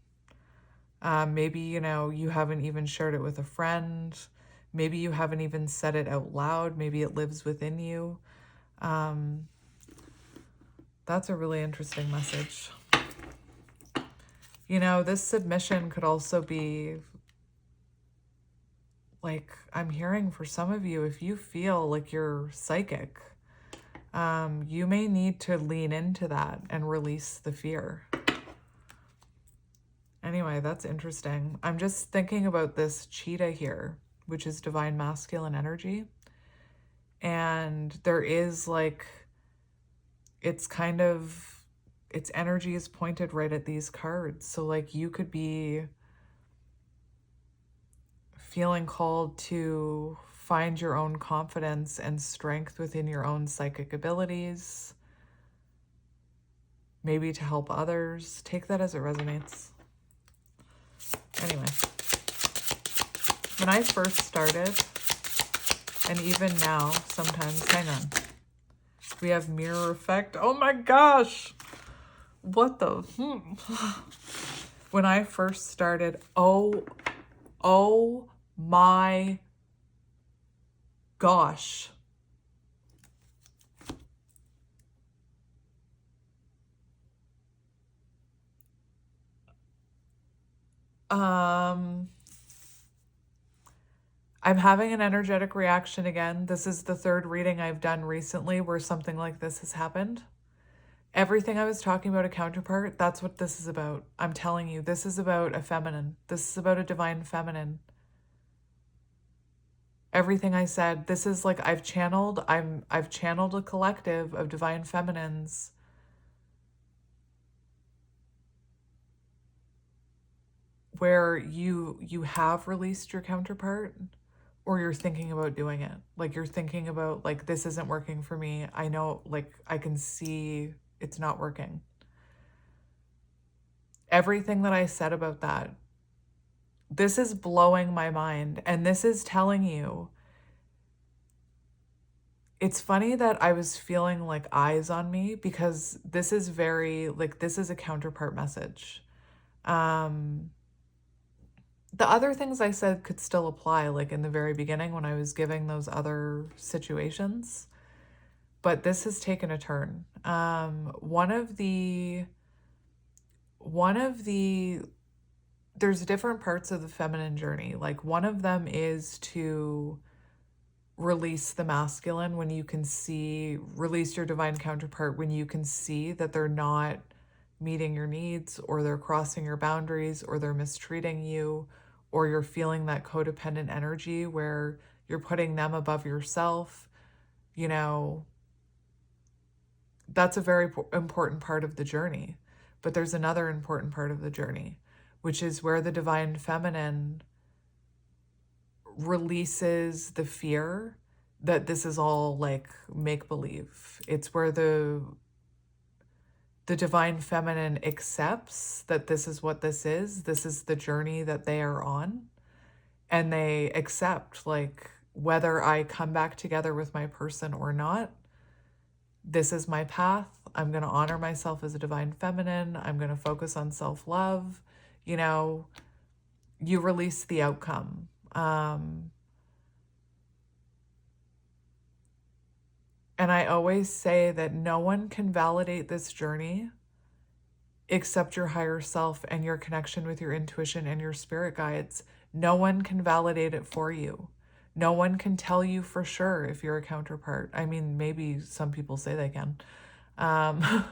Maybe, you haven't even shared it with a friend. Maybe you haven't even said it out loud. Maybe it lives within you. That's a really interesting message. This submission could also be like, I'm hearing for some of you, if you feel like you're psychic, you may need to lean into that and release the fear. Anyway, that's interesting. I'm just thinking about this cheetah here, which is divine masculine energy. And there is its energy is pointed right at these cards. So you could be feeling called to find your own confidence and strength within your own psychic abilities, maybe to help others. Take that as it resonates. Anyway, when I first started, and even now, sometimes, hang on, we have mirror effect. Oh my gosh, what the, When I first started, oh my gosh. I'm having an energetic reaction again. This is the third reading I've done recently where something like this has happened. Everything I was talking about a counterpart, that's what this is about. I'm telling you, this is about a feminine. This is about a divine feminine. Everything I said, this is I've channeled a collective of divine feminines where you have released your counterpart, or you're thinking about doing it. You're thinking about this isn't working for me. I know, I can see it's not working. Everything that I said about that, this is blowing my mind. And this is telling you, it's funny that I was feeling eyes on me, because this is very, this is a counterpart message. The other things I said could still apply, in the very beginning when I was giving those other situations. But this has taken a turn. There's different parts of the feminine journey. One of them is to release the masculine when you can release your divine counterpart when you can see that they're not meeting your needs, or they're crossing your boundaries, or they're mistreating you, or you're feeling that codependent energy where you're putting them above yourself. That's a very important part of the journey. But there's another important part of the journey, which is where the divine feminine releases the fear that this is all make-believe. It's where the divine feminine accepts that this is what this is the journey that they are on, and they accept whether I come back together with my person or not, this is my path. I'm going to honor myself as a divine feminine. I'm going to focus on self-love. You release the outcome. And I always say that no one can validate this journey except your higher self and your connection with your intuition and your spirit guides. No one can validate it for you. No one can tell you for sure if you're a counterpart. I mean, maybe some people say they can. I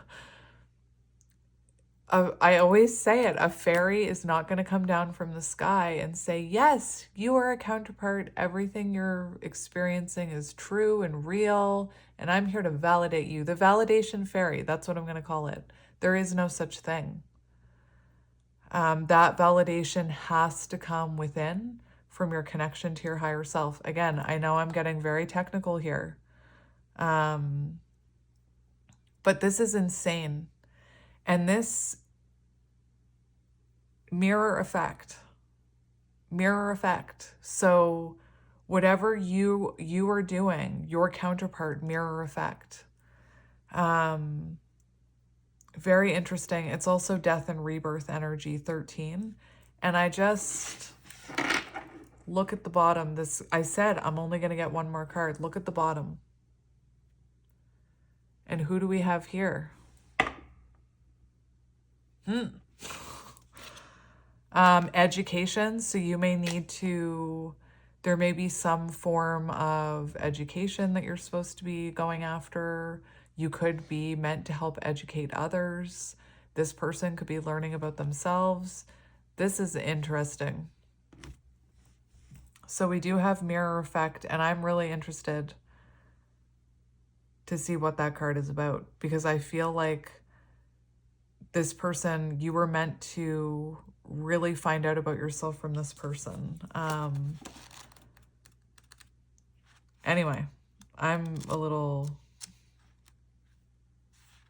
always say it, a fairy is not going to come down from the sky and say, yes, you are a counterpart. Everything you're experiencing is true and real, and I'm here to validate you. The validation fairy, that's what I'm going to call it. There is no such thing. That validation has to come within from your connection to your higher self. Again, I know I'm getting very technical here. But this is insane. And this mirror effect. So whatever you are doing, your counterpart, mirror effect. Very interesting. It's also death and rebirth energy 13. And I just look at the bottom. I said I'm only going to get one more card. Look at the bottom. And who do we have here? Education. So you may need to, there may be some form of education that you're supposed to be going after. You could be meant to help educate others. This person could be learning about themselves. This is interesting. So we do have mirror effect, and I'm really interested to see what that card is about, because I feel like this person, you were meant to really find out about yourself from this person. Anyway, I'm a little,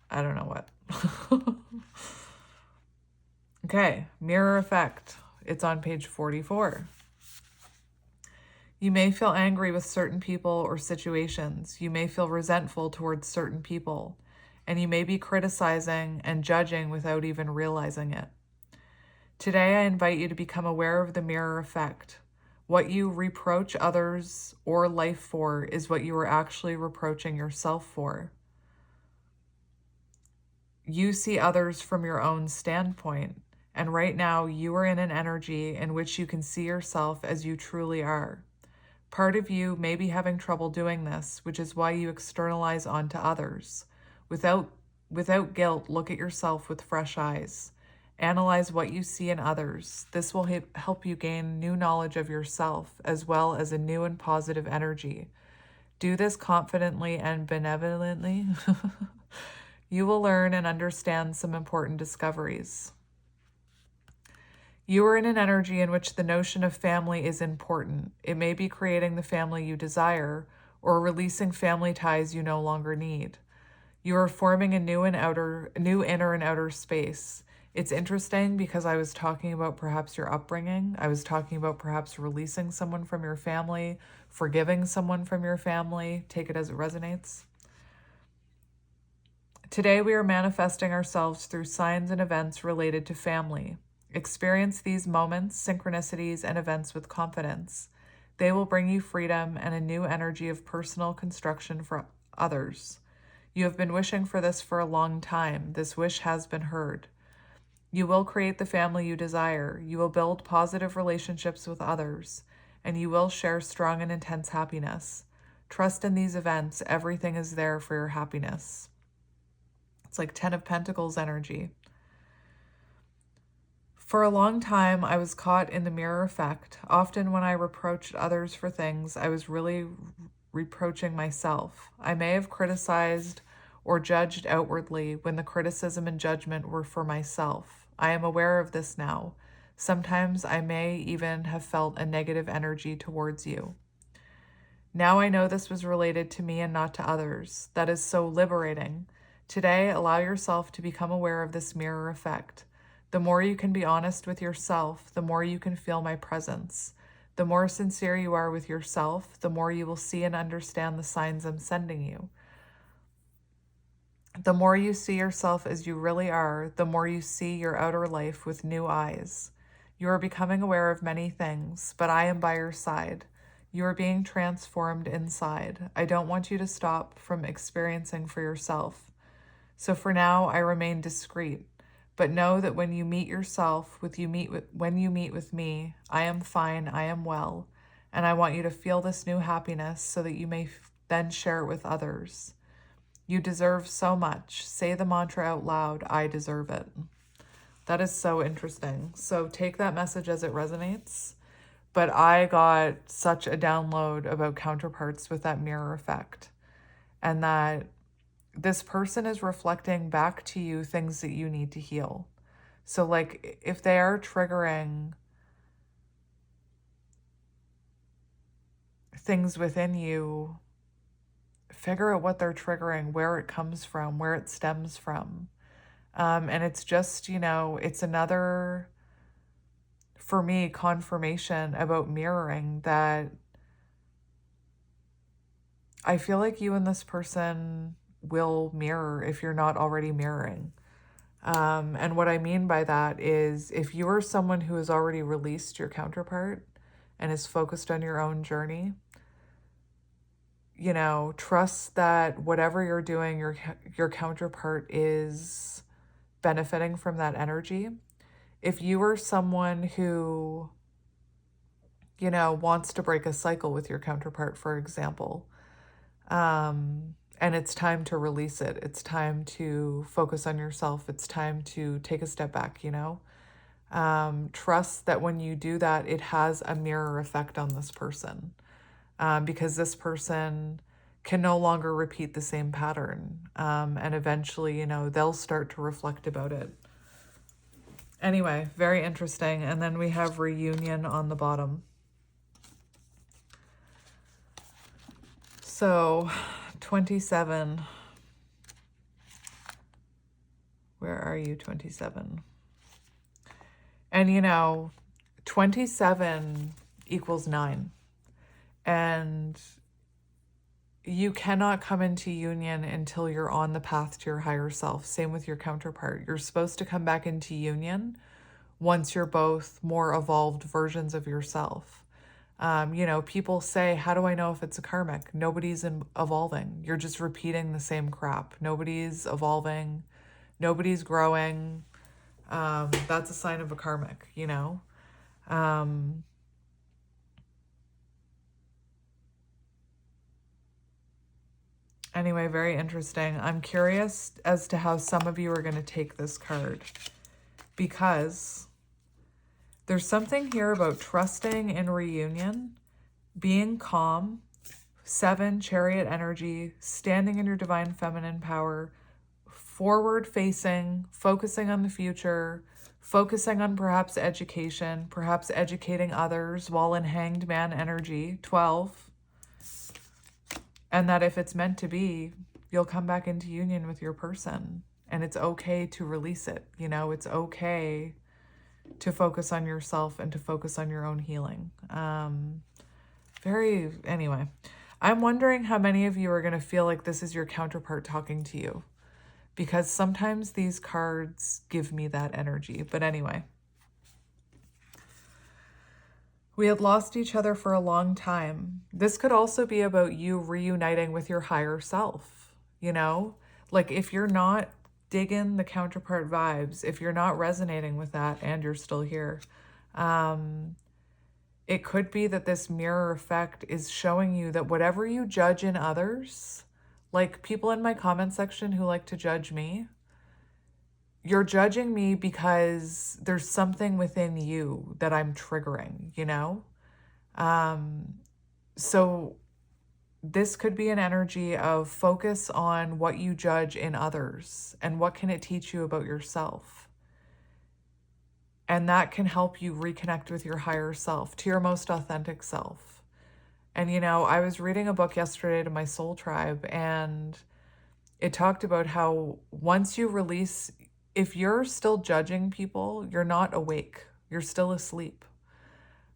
I don't know what. Okay, mirror effect. It's on page 44. You may feel angry with certain people or situations. You may feel resentful towards certain people, and you may be criticizing and judging without even realizing it. Today, I invite you to become aware of the mirror effect. What you reproach others or life for is what you are actually reproaching yourself for. You see others from your own standpoint, and right now you are in an energy in which you can see yourself as you truly are. Part of you may be having trouble doing this, which is why you externalize onto others. Without guilt, look at yourself with fresh eyes. Analyze what you see in others. This will help you gain new knowledge of yourself, as well as a new and positive energy. Do this confidently and benevolently. You will learn and understand some important discoveries. You are in an energy in which the notion of family is important. It may be creating the family you desire or releasing family ties you no longer need. You are forming a new inner and outer space. It's interesting because I was talking about perhaps your upbringing. I was talking about perhaps releasing someone from your family, forgiving someone from your family. Take it as it resonates. Today we are manifesting ourselves through signs and events related to family. Experience these moments, synchronicities, and events with confidence. They will bring you freedom and a new energy of personal construction for others. You have been wishing for this for a long time. This wish has been heard. You will create the family you desire. You will build positive relationships with others, and you will share strong and intense happiness. Trust in these events. Everything is there for your happiness. It's like 10 of Pentacles energy. For a long time, I was caught in the mirror effect. Often when I reproached others for things, I was really reproaching myself. I may have criticized or judged outwardly when the criticism and judgment were for myself. I am aware of this now. Sometimes I may even have felt a negative energy towards you. Now I know this was related to me and not to others. That is so liberating. Today, allow yourself to become aware of this mirror effect. The more you can be honest with yourself, the more you can feel my presence. The more sincere you are with yourself, the more you will see and understand the signs I'm sending you. The more you see yourself as you really are, the more you see your outer life with new eyes. You are becoming aware of many things, but I am by your side. You are being transformed inside. I don't want you to stop from experiencing for yourself. So for now, I remain discreet. But know that when you meet yourself, when you meet with me, I am fine, I am well, and I want you to feel this new happiness so that you may then share it with others. You deserve so much. Say the mantra out loud, I deserve it. That is so interesting. So take that message as it resonates. But I got such a download about counterparts with that mirror effect, and that this person is reflecting back to you things that you need to heal. So like if they are triggering things within you figure out what they're triggering, where it comes from, where it stems from. And it's just, it's another, for me, confirmation about mirroring, that I feel like you and this person will mirror if you're not already mirroring. And what I mean by that is, if you are someone who has already released your counterpart and is focused on your own journey, trust that whatever you're doing, your counterpart is benefiting from that energy. If you are someone who, wants to break a cycle with your counterpart, for example, and it's time to release it. It's time to focus on yourself. It's time to take a step back, Trust that when you do that, it has a mirror effect on this person, because this person can no longer repeat the same pattern. And eventually, they'll start to reflect about it. Anyway, very interesting. And then we have reunion on the bottom. So 27. Where are you, 27? And 27 equals 9. And you cannot come into union until you're on the path to your higher self. Same with your counterpart. You're supposed to come back into union once you're both more evolved versions of yourself. People say, how do I know if it's a karmic? Nobody's evolving. You're just repeating the same crap. Nobody's evolving. Nobody's growing. That's a sign of a karmic, Anyway, very interesting. I'm curious as to how some of you are going to take this card, because there's something here about trusting in reunion, being calm, 7, Chariot energy, standing in your divine feminine power, forward facing, focusing on the future, focusing on perhaps education, perhaps educating others, while in Hanged Man energy, 12. And that if it's meant to be, you'll come back into union with your person. And it's okay to release it. It's okay to focus on yourself and to focus on your own healing. Anyway, I'm wondering how many of you are going to feel like this is your counterpart talking to you, because sometimes these cards give me that energy. But anyway, we had lost each other for a long time. This could also be about you reuniting with your higher self, Like, if you're not digging the counterpart vibes, if you're not resonating with that and you're still here, it could be that this mirror effect is showing you that whatever you judge in others, like people in my comment section who like to judge me, you're judging me because there's something within you that I'm triggering, So this could be an energy of focus on what you judge in others and what can it teach you about yourself. And that can help you reconnect with your higher self, to your most authentic self. And, I was reading a book yesterday to my soul tribe, and it talked about how once you release, if you're still judging people, you're not awake, you're still asleep.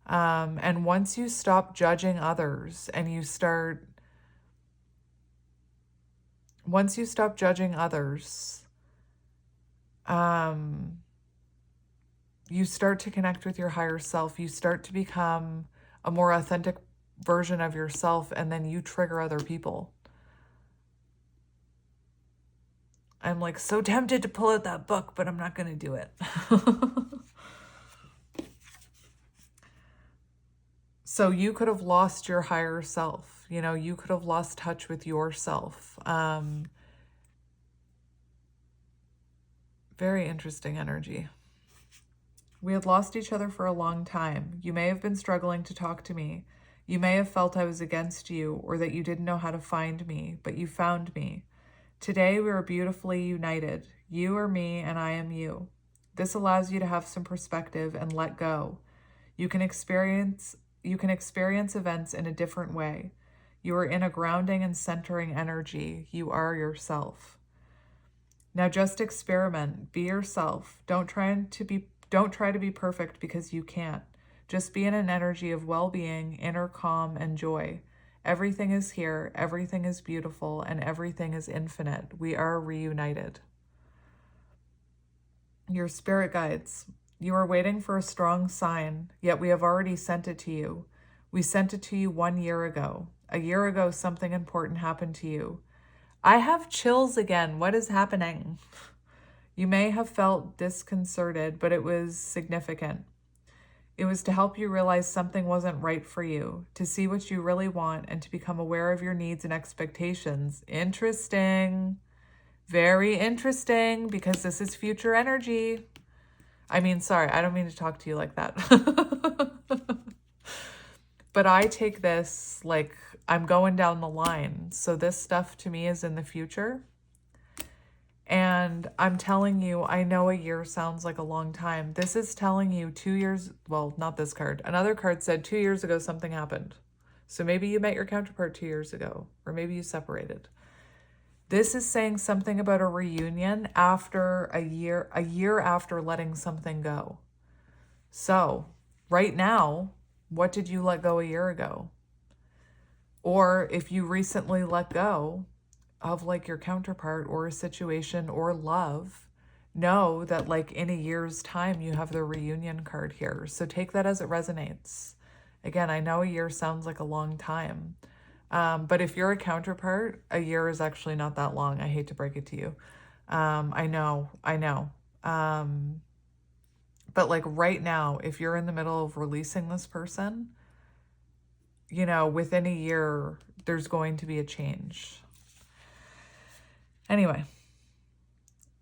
And once you stop judging others and you start you start to connect with your higher self. You start to become a more authentic version of yourself, and then you trigger other people. I'm like so tempted to pull out that book, but I'm not going to do it. So you could have lost your higher self. You could have lost touch with yourself. Very interesting energy. We had lost each other for a long time. You may have been struggling to talk to me. You may have felt I was against you, or that you didn't know how to find me, but you found me. Today we are beautifully united. You are me and I am you. This allows you to have some perspective and let go. You can experience events in a different way. You are in a grounding and centering energy. You are yourself. Now just experiment. Be yourself. Don't try to be perfect because you can't. Just be in an energy of well-being, inner calm, and joy. Everything is here, everything is beautiful, and everything is infinite. We are reunited. Your spirit guides. You are waiting for a strong sign, yet we have already sent it to you. We sent it to you 1 year ago. A year ago, something important happened to you. I have chills again. What is happening? You may have felt disconcerted, but it was significant. It was to help you realize something wasn't right for you, to see what you really want, and to become aware of your needs and expectations. Interesting. Very interesting, because this is future energy. I mean, sorry, I don't mean to talk to you like that. But I take this like I'm going down the line. So this stuff to me is in the future. And I'm telling you, I know a year sounds like a long time. This is telling you 2 years, well, not this card. Another card said 2 years ago something happened. So maybe you met your counterpart 2 years ago, or maybe you separated. This is saying something about a reunion after a year after letting something go. So right now, what did you let go a year ago? Or if you recently let go of like your counterpart or a situation or love, know that like in a year's time, you have the reunion card here. So take that as it resonates. Again, I know a year sounds like a long time. But if you're a counterpart, a year is actually not that long. I hate to break it to you. I know. But like right now, if you're in the middle of releasing this person, you know, within a year, there's going to be a change. Anyway,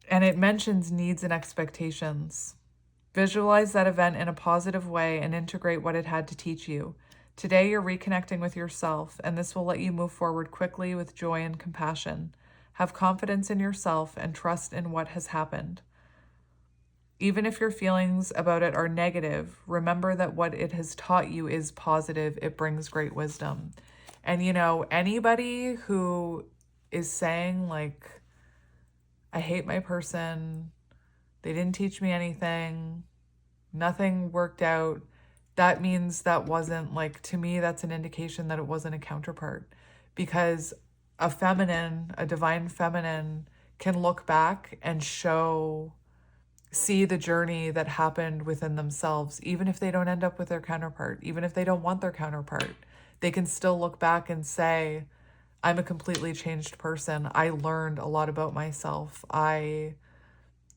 and it mentions needs and expectations. Visualize that event in a positive way and integrate what it had to teach you. Today, you're reconnecting with yourself, and this will let you move forward quickly with joy and compassion. Have confidence in yourself and trust in what has happened. Even if your feelings about it are negative, remember that what it has taught you is positive. It brings great wisdom. And, you know, anybody who is saying, like, I hate my person, they didn't teach me anything, nothing worked out, that means that wasn't, like, to me, that's an indication that it wasn't a counterpart. Because a feminine, a divine feminine, can look back and see the journey that happened within themselves, even if they don't end up with their counterpart, even if they don't want their counterpart. They can still look back and say, I'm a completely changed person. I learned a lot about myself. I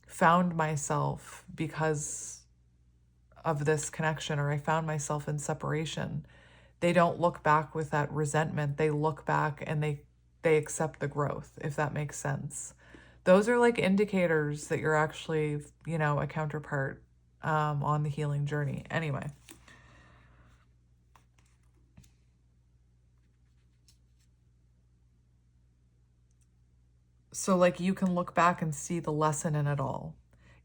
found myself because of this connection, or I found myself in separation. They don't look back with that resentment. They look back and they accept the growth, if that makes sense. Those are like indicators that you're actually, you know, a counterpart on the healing journey. Anyway. So like you can look back and see the lesson in it all.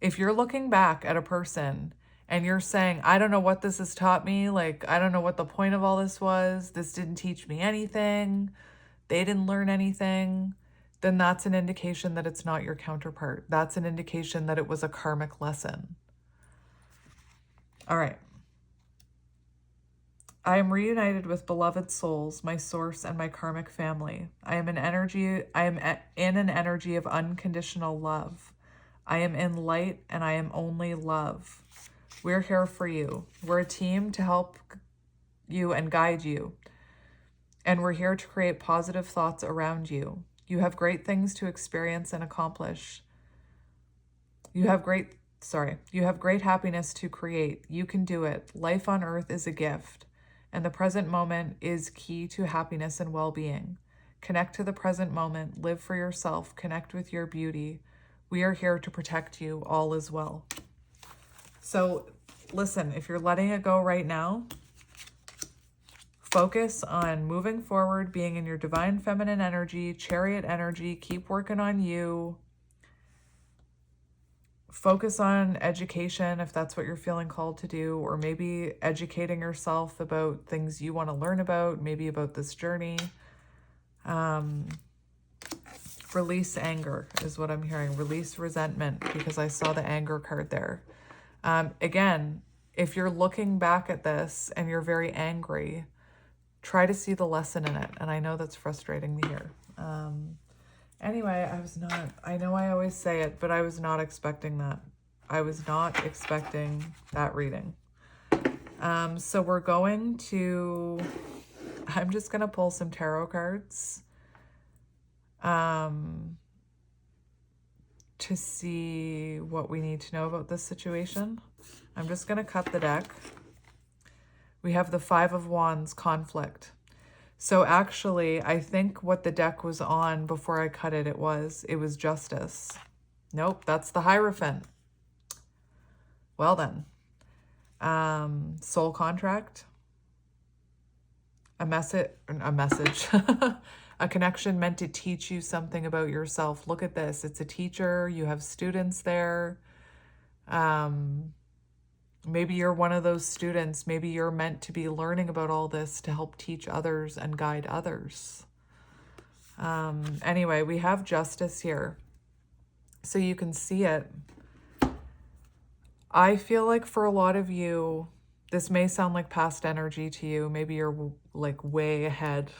If you're looking back at a person and you're saying, I don't know what this has taught me, like, I don't know what the point of all this was, this didn't teach me anything, they didn't learn anything, then that's an indication that it's not your counterpart. That's an indication that it was a karmic lesson. All right. I am reunited with beloved souls, my source and my karmic family. I am in an energy of unconditional love. I am in light and I am only love. We're here for you. We're a team to help you and guide you. And we're here to create positive thoughts around you. You have great things to experience and accomplish. You have great happiness to create. You can do it. Life on earth is a gift, and the present moment is key to happiness and well-being. Connect to the present moment. Live for yourself. Connect with your beauty. We are here to protect you. All is well. So listen, if you're letting it go right now, focus on moving forward, being in your divine feminine energy, chariot energy. Keep working on you. Focus on education if that's what you're feeling called to do, or maybe educating yourself about things you want to learn about, maybe about this journey. Release anger is what I'm hearing. Release resentment, because I saw the anger card there. Again, if you're looking back at this and you're very angry, try to see the lesson in it. And I know that's frustrating to hear. Anyway, I know I always say it, but I was not expecting that. I was not expecting that reading. So we're going to, I'm just going to pull some tarot cards to see what we need to know about this situation. I'm just going to cut the deck. We have the Five of Wands, conflict. So actually, I think what the deck was on before I cut it, it was justice. Nope, that's the Hierophant. Well then. Soul contract. A message. A connection meant to teach you something about yourself. Look at this. It's a teacher. You have students there. Maybe you're one of those students. Maybe you're meant to be learning about all this to help teach others and guide others. Anyway, we have justice here. So you can see it. I feel like for a lot of you, this may sound like past energy to you. Maybe you're like way ahead.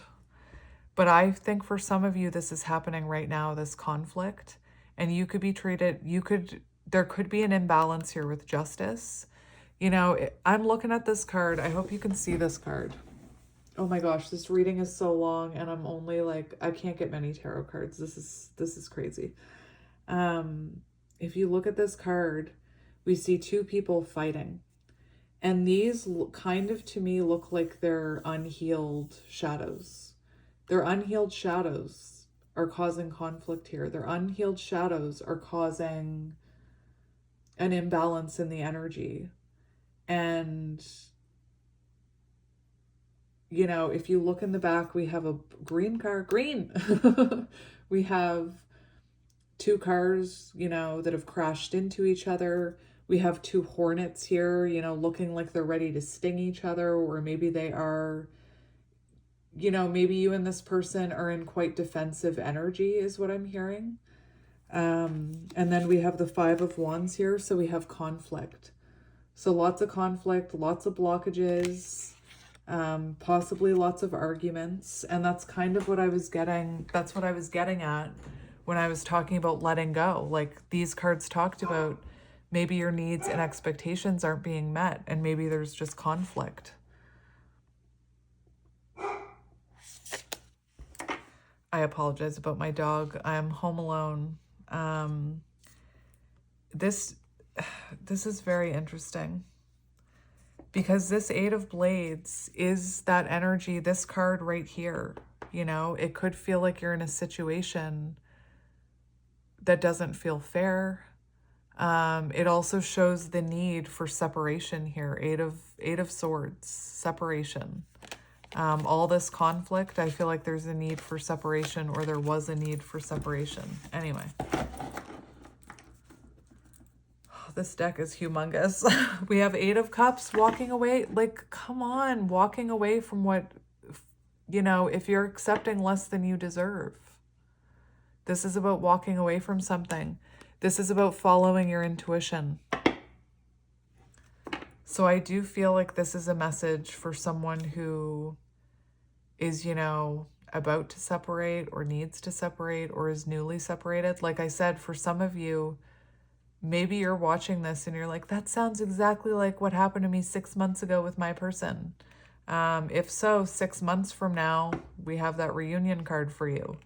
But I think for some of you, this is happening right now, this conflict. And you could be treated, there could be an imbalance here with justice. You know, I'm looking at this card. I hope you can see this card. Oh my gosh, this reading is so long and I'm only like, I can't get many tarot cards. This is crazy. If you look at this card, we see two people fighting. And these kind of, to me, look like they're unhealed shadows. Their unhealed shadows are causing conflict here. Their unhealed shadows are causing an imbalance in the energy. And, you know, if you look in the back, we have a green car, green. We have two cars, you know, that have crashed into each other. We have two hornets here, you know, looking like they're ready to sting each other, or maybe they are, you know, maybe you and this person are in quite defensive energy is what I'm hearing. And then we have the Five of Wands here. So we have conflict. So lots of conflict, lots of blockages, possibly lots of arguments. And that's kind of what I was getting. That's what I was getting at when I was talking about letting go. Like these cards talked about, maybe your needs and expectations aren't being met, and maybe there's just conflict. I apologize about my dog. I am home alone. This is very interesting because this Eight of Blades is that energy, this card right here. You know, it could feel like you're in a situation that doesn't feel fair. It also shows the need for separation here. Eight of Swords, separation. All this conflict, I feel like there's a need for separation, or there was a need for separation. Anyway. This deck is humongous. We have Eight of Cups, walking away. Like, come on, walking away from what, you know, if you're accepting less than you deserve. This is about walking away from something. This is about following your intuition. So I do feel like this is a message for someone who is, you know, about to separate or needs to separate or is newly separated. Like I said, for some of you, maybe you're watching this and you're like, that sounds exactly like what happened to me 6 months ago with my person. If so, 6 months from now, we have that reunion card for you.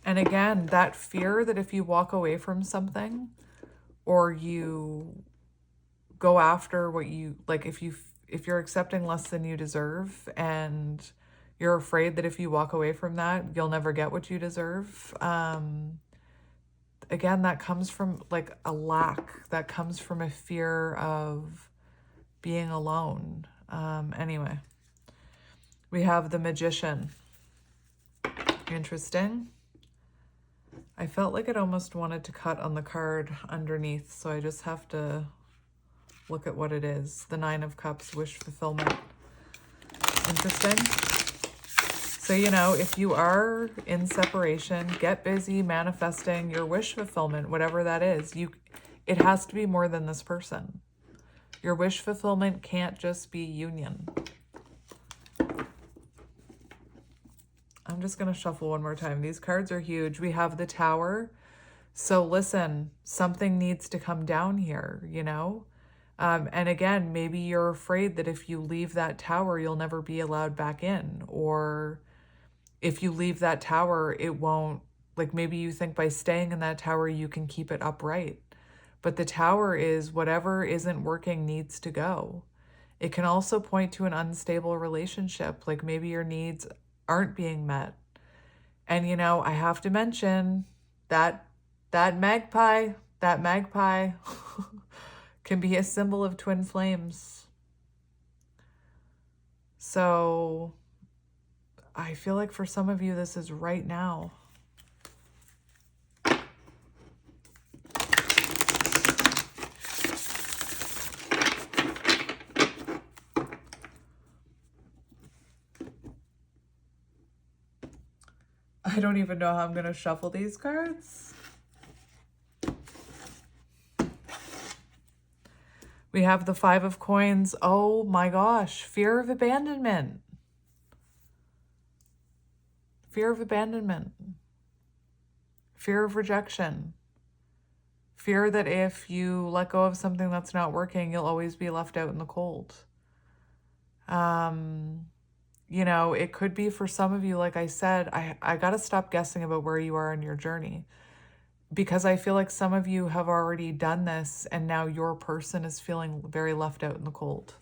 And again, that fear that if you walk away from something or you go after what you, like if you're accepting less than you deserve and you're afraid that if you walk away from that, you'll never get what you deserve. Again, that comes from like a lack. That comes from a fear of being alone. Anyway, we have the Magician. Interesting. I felt like it almost wanted to cut on the card underneath, so I just have to look at what it is. The Nine of Cups, wish fulfillment. Interesting. So, you know, if you are in separation, get busy manifesting your wish fulfillment, whatever that is. It has to be more than this person. Your wish fulfillment can't just be union. I'm just going to shuffle one more time. These cards are huge. We have the Tower. So listen, something needs to come down here, you know? And again, maybe you're afraid that if you leave that tower, you'll never be allowed back in. Or if you leave that tower, it won't, like maybe you think by staying in that tower, you can keep it upright. But the tower is whatever isn't working needs to go. It can also point to an unstable relationship, like maybe your needs aren't being met. And, you know, I have to mention that magpie can be a symbol of twin flames. So I feel like for some of you, this is right now. I don't even know how I'm going to shuffle these cards. We have the Five of Coins. Oh my gosh. Fear of abandonment. Fear of abandonment. Fear of rejection. Fear that if you let go of something that's not working, you'll always be left out in the cold. You know, it could be for some of you, like I said, I got to stop guessing about where you are in your journey, because I feel like some of you have already done this and now your person is feeling very left out in the cold.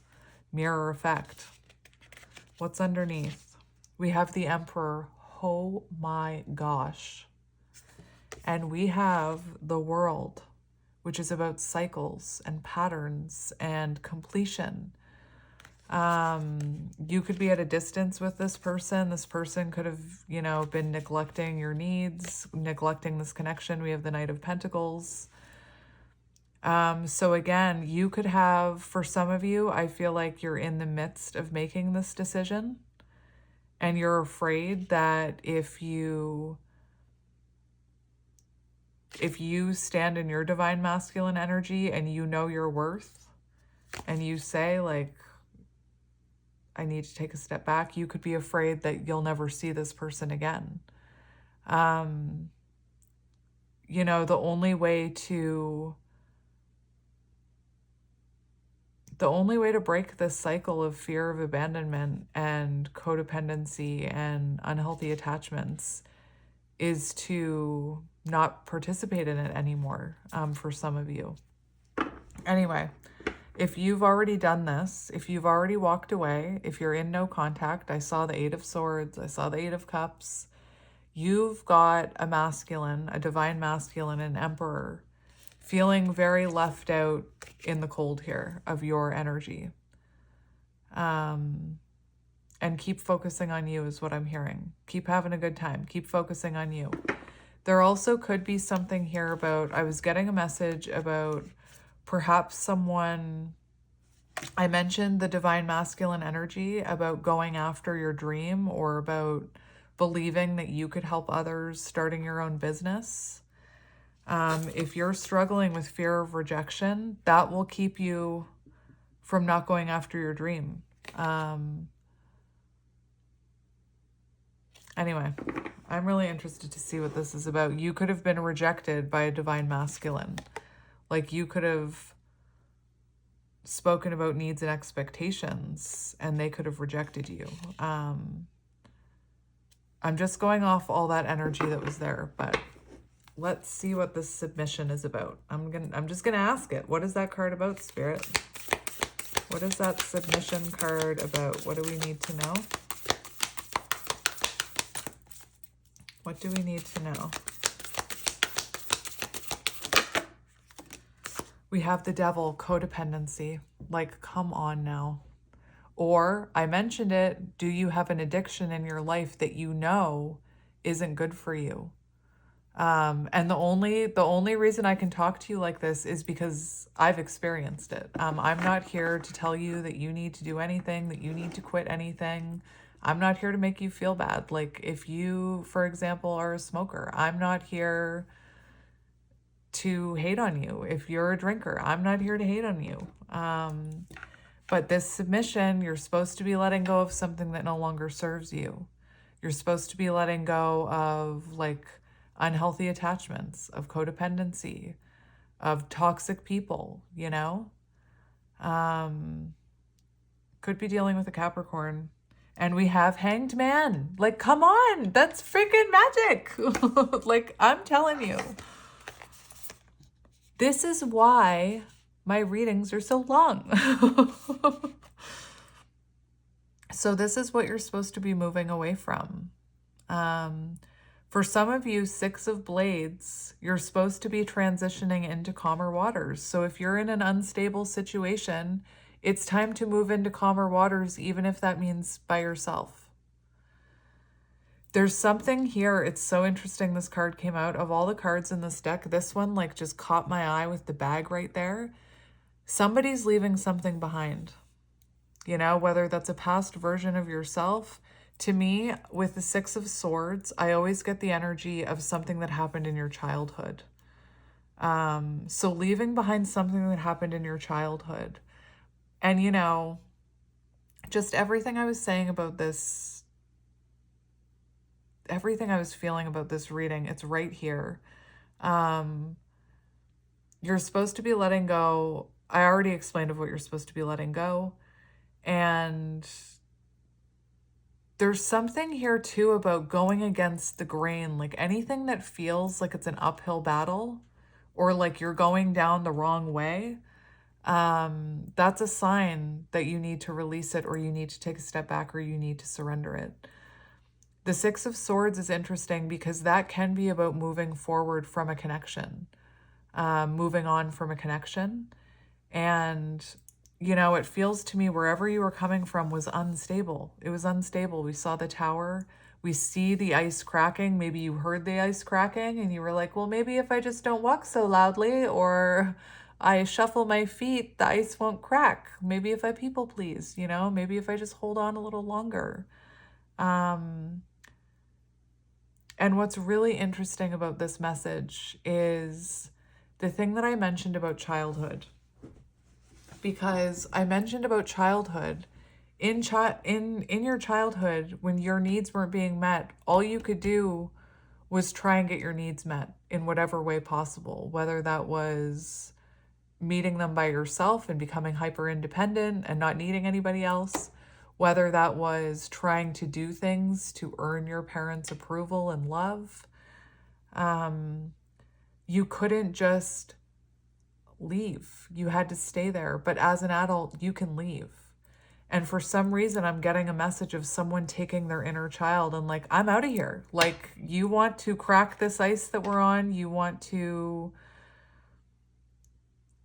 Mirror effect. What's underneath? We have the Emperor. Oh my gosh. And we have the World, which is about cycles and patterns and completion. You could be at a distance with this person. This person could have, you know, been neglecting your needs, neglecting this connection. We have the Knight of Pentacles. So again, you could have, for some of you, I feel like you're in the midst of making this decision and you're afraid that if you stand in your divine masculine energy and you know your worth and you say like, I need to take a step back, you could be afraid that you'll never see this person again. You know, the only way to break this cycle of fear of abandonment and codependency and unhealthy attachments is to not participate in it anymore, for some of you. Anyway, if you've already done this, if you've already walked away, if you're in no contact, I saw the Eight of Swords, I saw the Eight of Cups, you've got a masculine, a divine masculine, an emperor, feeling very left out in the cold here of your energy. And keep focusing on you is what I'm hearing. Keep having a good time. Keep focusing on you. There also could be something here about, I was getting a message about perhaps someone, I mentioned the divine masculine energy about going after your dream or about believing that you could help others, starting your own business. If you're struggling with fear of rejection, that will keep you from not going after your dream. Anyway, I'm really interested to see what this is about. You could have been rejected by a divine masculine. Like you could have spoken about needs and expectations and they could have rejected you. I'm just going off all that energy that was there, but let's see what this submission is about. I'm just gonna ask it. What is that card about, Spirit? What is that submission card about? What do we need to know? What do we need to know? We have the Devil, codependency. Like, come on now. Or, I mentioned it, do you have an addiction in your life that you know isn't good for you? And the only reason I can talk to you like this is because I've experienced it. I'm not here to tell you that you need to do anything, that you need to quit anything. I'm not here to make you feel bad. Like if you, for example, are a smoker, I'm not here to hate on you. If you're a drinker, I'm not here to hate on you. But this submission, you're supposed to be letting go of something that no longer serves you. You're supposed to be letting go of like unhealthy attachments, of codependency, of toxic people, you know? Could be dealing with a Capricorn. And we have Hanged Man. Like, come on, that's freaking magic. Like, I'm telling you. This is why my readings are so long. So this is what you're supposed to be moving away from. For some of you, Six of Blades, you're supposed to be transitioning into calmer waters. So if you're in an unstable situation, it's time to move into calmer waters, even if that means by yourself. There's something here. It's so interesting this card came out. Of all the cards in this deck, this one like just caught my eye with the bag right there. Somebody's leaving something behind. You know, whether that's a past version of yourself. To me, with the Six of Swords, I always get the energy of something that happened in your childhood. So leaving behind something that happened in your childhood. And, you know, just everything I was saying about this, everything I was feeling about this reading, it's right here. You're supposed to be letting go. I already explained of what you're supposed to be letting go. And there's something here too about going against the grain, like anything that feels like it's an uphill battle or like you're going down the wrong way. That's a sign that you need to release it, or you need to take a step back, or you need to surrender it. The Six of Swords is interesting because that can be about moving forward from a connection, moving on from a connection. And you know, it feels to me wherever you were coming from was unstable. It was unstable. We saw the tower. We see the ice cracking. Maybe you heard the ice cracking and you were like, well, maybe if I just don't walk so loudly or I shuffle my feet, the ice won't crack. Maybe if I people please, you know, maybe if I just hold on a little longer. And what's really interesting about this message is the thing that I mentioned about childhood. Because I mentioned about childhood. In your childhood, when your needs weren't being met, all you could do was try and get your needs met in whatever way possible, whether that was meeting them by yourself and becoming hyper independent and not needing anybody else, whether that was trying to do things to earn your parents' approval and love. You couldn't just leave. You had to stay there. But as an adult, you can leave. And for some reason, I'm getting a message of someone taking their inner child and like, I'm out of here. Like, you want to crack this ice that we're on. You want to,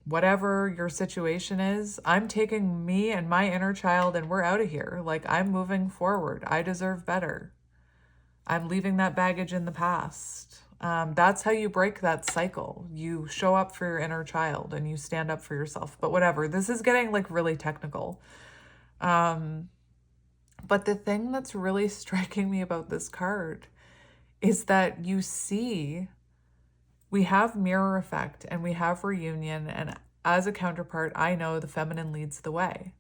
whatever your situation is, I'm taking me and my inner child and we're out of here. Like, I'm moving forward. I deserve better. I'm leaving that baggage in the past. That's how you break that cycle. You show up for your inner child and you stand up for yourself. But whatever, this is getting like really technical. But the thing that's really striking me about this card is that you see, we have mirror effect and we have reunion. And as a counterpart, I know the feminine leads the way.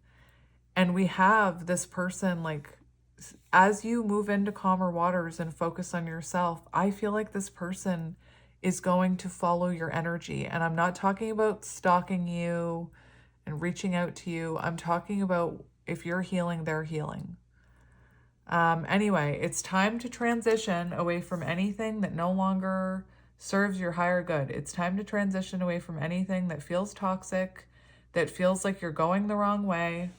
And we have this person like, as you move into calmer waters and focus on yourself, I feel like this person is going to follow your energy. And I'm not talking about stalking you and reaching out to you. I'm talking about if you're healing, they're healing. Anyway, it's time to transition away from anything that no longer serves your higher good. It's time to transition away from anything that feels toxic, that feels like you're going the wrong way.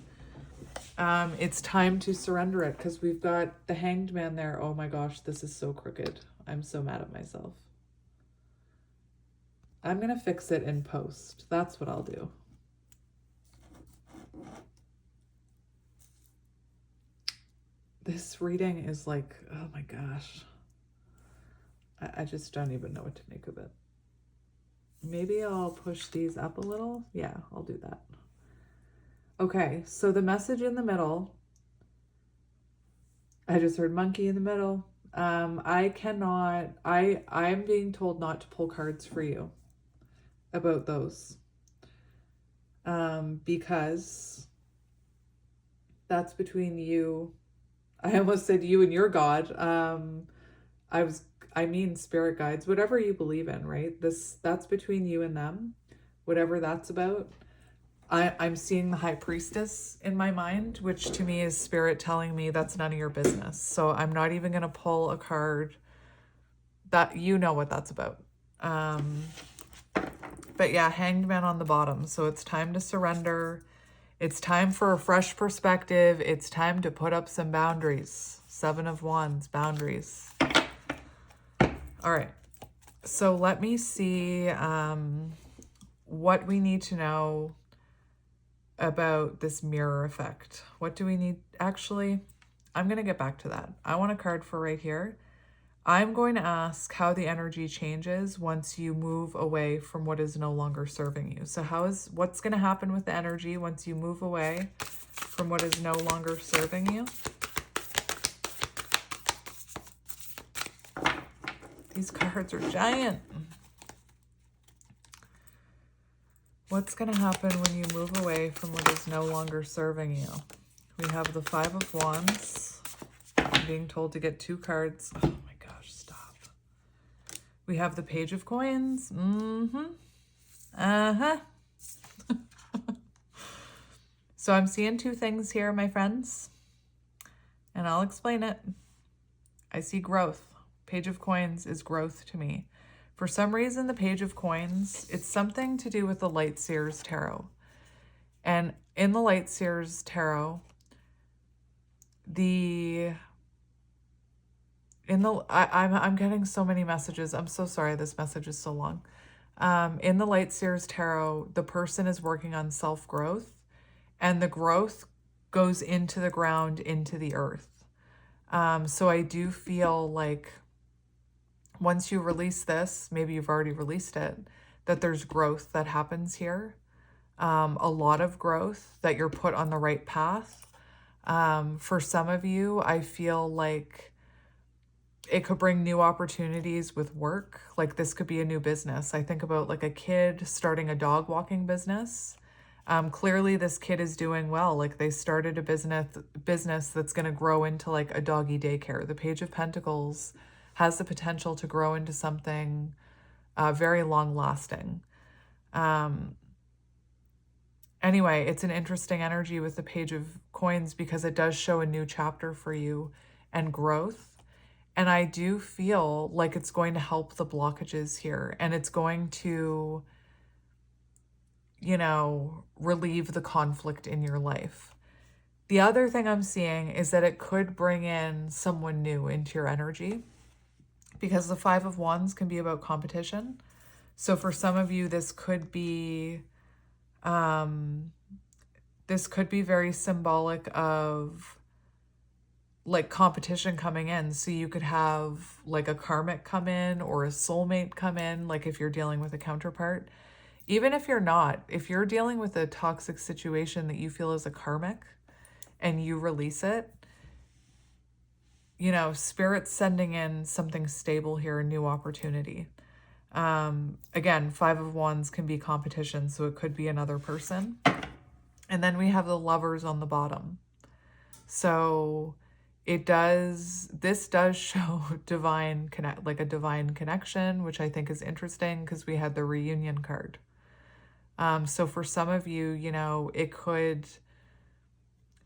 It's time to surrender it because we've got the Hanged Man there. Oh my gosh, this is so crooked. I'm so mad at myself. I'm going to fix it in post. That's what I'll do. This reading is like, oh my gosh. I just don't even know what to make of it. Maybe I'll push these up a little. Yeah, I'll do that. Okay, so the message in the middle, I just heard monkey in the middle. I'm being told not to pull cards for you about those. Because that's between you. I almost said you and your God. I mean spirit guides, whatever you believe in, right? That's between you and them, whatever that's about. I'm seeing the high priestess in my mind, which to me is spirit telling me that's none of your business. So I'm not even going to pull a card that you know what that's about. But yeah, Hanged Man on the bottom. So it's time to surrender. It's time for a fresh perspective. It's time to put up some boundaries. 7 of Wands, boundaries. All right. So let me see what we need to know about this mirror effect. What do we need? Actually, I'm going to get back to that. I want a card for right here. I'm going to ask how the energy changes once you move away from what is no longer serving you. So what's going to happen with the energy once you move away from what is no longer serving you? These cards are giant. What's going to happen when you move away from what is no longer serving you? We have the 5 of Wands. I'm being told to get 2 cards. Oh my gosh, stop. We have the Page of Coins. So I'm seeing 2 things here, my friends, and I'll explain it. I see growth. Page of Coins is growth to me. For some reason, the Page of Coins, it's something to do with the Light Seers Tarot. And in the Light Seers Tarot, I'm getting so many messages. I'm so sorry this message is so long. In the Light Seers Tarot, the person is working on self-growth, and the growth goes into the ground, into the earth. So I do feel like once you release this, maybe you've already released it, that there's growth that happens here. A lot of growth, that you're put on the right path. For some of you, I feel like it could bring new opportunities with work. Like this could be a new business. I think about like a kid starting a dog walking business. Clearly this kid is doing well. Like they started a business that's going to grow into like a doggy daycare. The Page of Pentacles has the potential to grow into something very long lasting. Anyway, it's an interesting energy with the Page of Coins because it does show a new chapter for you and growth. And I do feel like it's going to help the blockages here, and it's going to, you know, relieve the conflict in your life. The other thing I'm seeing is that it could bring in someone new into your energy, because the 5 of Wands can be about competition. So for some of you, this could be very symbolic of like competition coming in. So you could have like a karmic come in or a soulmate come in, like if you're dealing with a counterpart. Even if you're not, if you're dealing with a toxic situation that you feel is a karmic and you release it, you know, Spirit's sending in something stable here, a new opportunity. Again, 5 of Wands can be competition, so it could be another person. And then we have the Lovers on the bottom. So this does show a divine connection, which I think is interesting because we had the reunion card. So for some of you, you know, it could,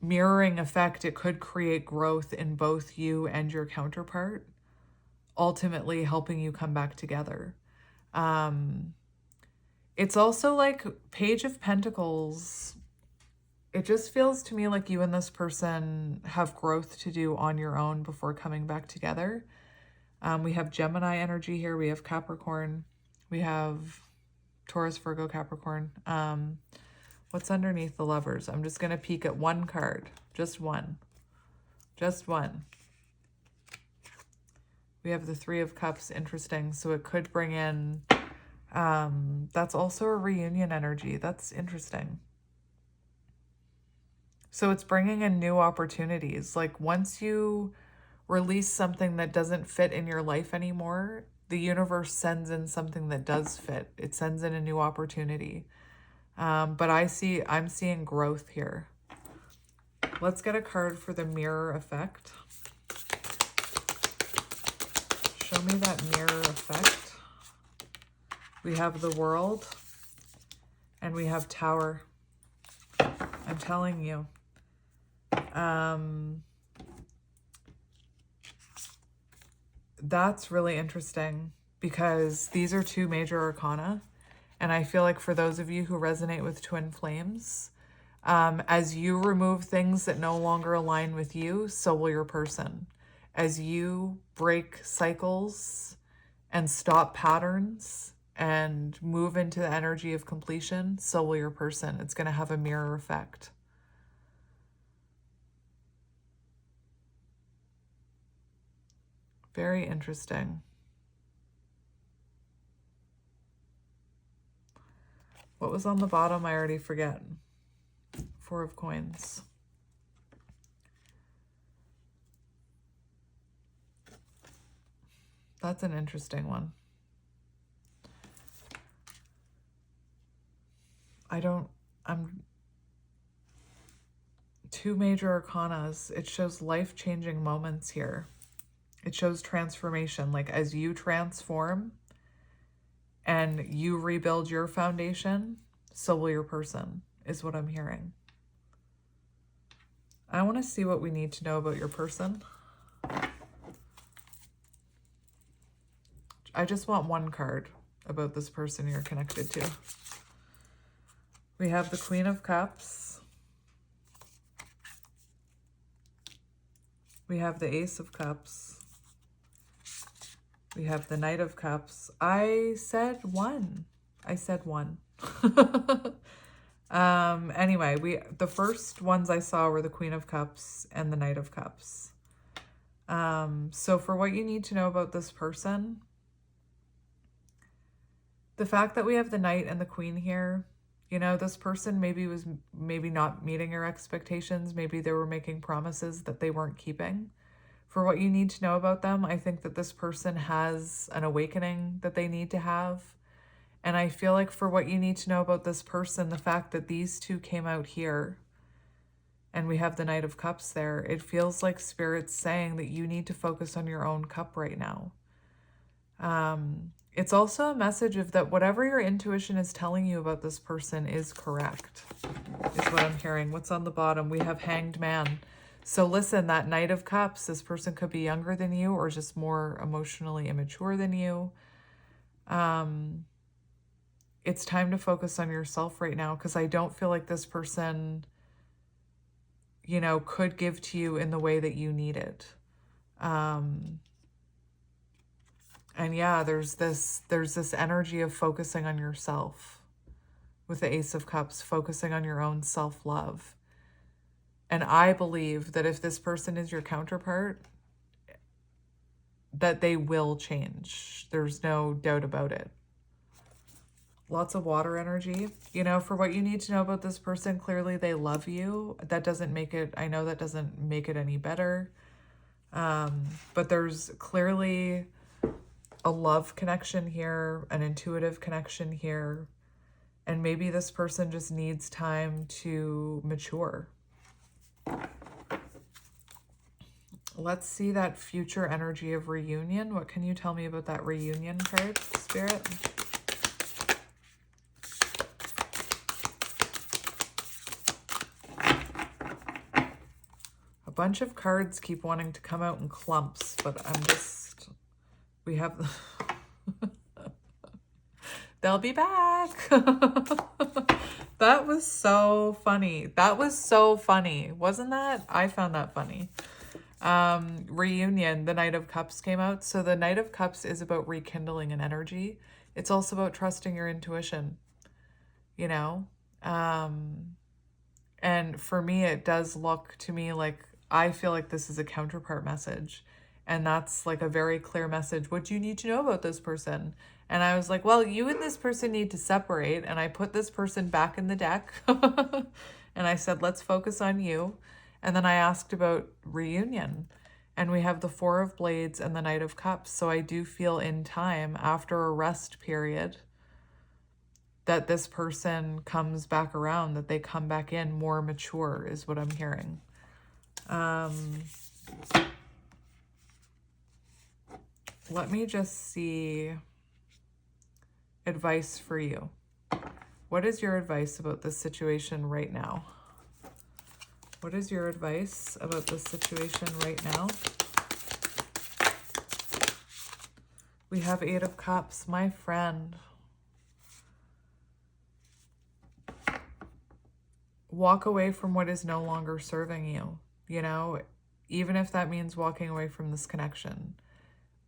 mirroring effect, it could create growth in both you and your counterpart, ultimately helping you come back together. It's also like Page of Pentacles. It just feels to me like you and this person have growth to do on your own before coming back together. We have Gemini energy here. We have Capricorn. We have Taurus, Virgo, Capricorn. What's underneath the Lovers? I'm just going to peek at one card. Just one. Just one. We have the Three of Cups, interesting. So it could bring in, that's also a reunion energy. That's interesting. So it's bringing in new opportunities. Like once you release something that doesn't fit in your life anymore, the universe sends in something that does fit. It sends in a new opportunity. But I'm seeing growth here. Let's get a card for the mirror effect. Show me that mirror effect. We have the World and we have Tower. I'm telling you. That's really interesting because these are two major arcana. And I feel like for those of you who resonate with twin flames, as you remove things that no longer align with you, so will your person. As you break cycles and stop patterns and move into the energy of completion, so will your person. It's going to have a mirror effect. Very interesting. What was on the bottom? I already forget. Four of Coins. That's an interesting one. Two major arcanas. It shows life-changing moments here. It shows transformation. Like as you transform and you rebuild your foundation, so will your person, is what I'm hearing. I want to see what we need to know about your person. I just want one card about this person you're connected to. We have the Queen of Cups. We have the Ace of Cups. We have the Knight of Cups. I said one. Anyway, the first ones I saw were the Queen of Cups and the Knight of Cups. So for what you need to know about this person, the fact that we have the Knight and the Queen here, you know, this person was not meeting your expectations. Maybe they were making promises that they weren't keeping. For what you need to know about them, I think that this person has an awakening that they need to have. And I feel like for what you need to know about this person, the fact that these two came out here and we have the Knight of Cups there, it feels like Spirit's saying that you need to focus on your own cup right now. It's also a message of that whatever your intuition is telling you about this person is correct, is what I'm hearing. What's on the bottom? We have Hanged Man. So listen, that Knight of Cups, this person could be younger than you or just more emotionally immature than you. It's time to focus on yourself right now because I don't feel like this person, you know, could give to you in the way that you need it. And yeah, there's this energy of focusing on yourself with the Ace of Cups, focusing on your own self-love. And I believe that if this person is your counterpart, that they will change. There's no doubt about it. Lots of water energy. You know, for what you need to know about this person, clearly they love you. That doesn't make it, I know that doesn't make it any better. But there's clearly a love connection here, an intuitive connection here. And maybe this person just needs time to mature. Let's see that future energy of reunion. What can you tell me about that reunion card, Spirit? A bunch of cards keep wanting to come out in clumps, but we have they'll be back. That was so funny. Wasn't that? I found that funny. Reunion, the Knight of Cups came out. So the Knight of Cups is about rekindling an energy. It's also about trusting your intuition, you know? And for me, it does look to me like, I feel like this is a counterpart message. And that's like a very clear message. What do you need to know about this person? And I was like, well, you and this person need to separate. And I put this person back in the deck. And I said, let's focus on you. And then I asked about reunion. And we have the Four of Blades and the Knight of Cups. So I do feel in time, after a rest period, that this person comes back around, that they come back in more mature, is what I'm hearing. Let me just see advice for you. What is your advice about this situation right now? What is your advice about this situation right now? We have Eight of Cups, my friend. Walk away from what is no longer serving you, you know, even if that means walking away from this connection.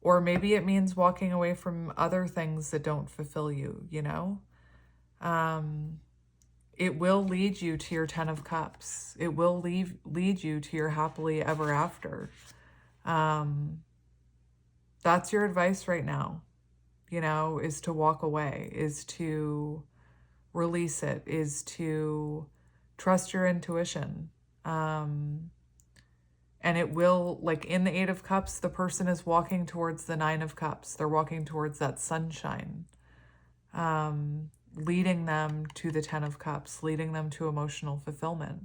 Or maybe it means walking away from other things that don't fulfill you, you know? It will lead you to your 10 of Cups. It will lead you to your happily ever after. That's your advice right now, you know, is to walk away, is to release it, is to trust your intuition. And it will, like in the Eight of Cups, the person is walking towards the Nine of Cups. They're walking towards that sunshine, leading them to the 10 of Cups, leading them to emotional fulfillment.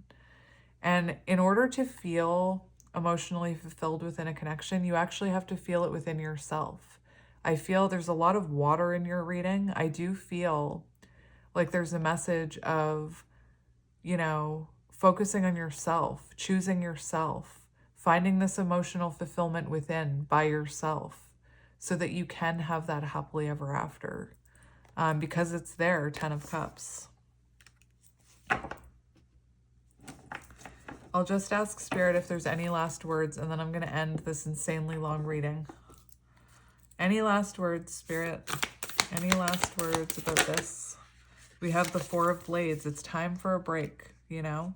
And in order to feel emotionally fulfilled within a connection, you actually have to feel it within yourself. I feel there's a lot of water in your reading. I do feel like there's a message of, you know, focusing on yourself, choosing yourself, finding this emotional fulfillment within by yourself so that you can have that happily ever after, because it's there, 10 of Cups. I'll just ask Spirit if there's any last words, and then I'm going to end this insanely long reading. Any last words, Spirit? Any last words about this? We have the Four of Blades. It's time for a break, you know?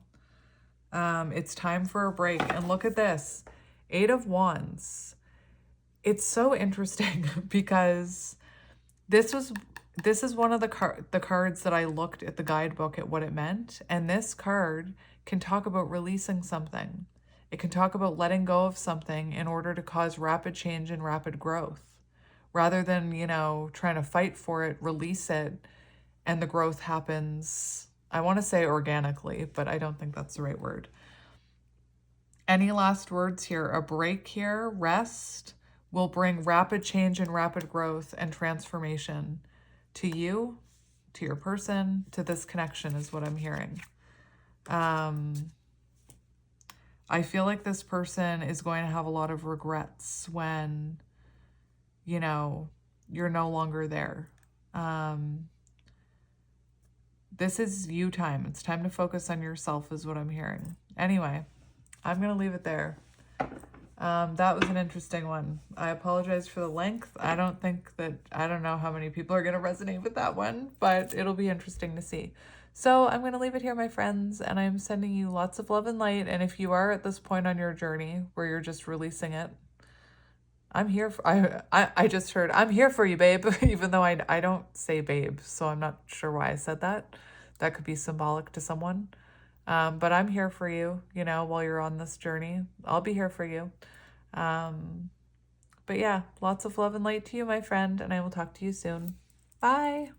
It's time for a break. And look at this. Eight of Wands. It's so interesting because this is one of the cards that I looked at the guidebook at what it meant. And this card can talk about releasing something. It can talk about letting go of something in order to cause rapid change and rapid growth. Rather than, you know, trying to fight for it, release it, and the growth happens, I want to say organically, but I don't think that's the right word. Any last words here? A break here, rest, will bring rapid change and rapid growth and transformation to you, to your person, to this connection is what I'm hearing. I feel like this person is going to have a lot of regrets when, you know, you're no longer there. This is you time. It's time to focus on yourself is what I'm hearing. Anyway, I'm going to leave it there. That was an interesting one. I apologize for the length. I don't know how many people are going to resonate with that one, but it'll be interesting to see. So I'm going to leave it here, my friends, and I'm sending you lots of love and light. And if you are at this point on your journey where you're just releasing it, I'm here for, I just heard, I'm here for you, babe, even though I don't say babe, so I'm not sure why I said that. That could be symbolic to someone. But I'm here for you, you know, while you're on this journey. I'll be here for you. But yeah, lots of love and light to you, my friend, and I will talk to you soon. Bye.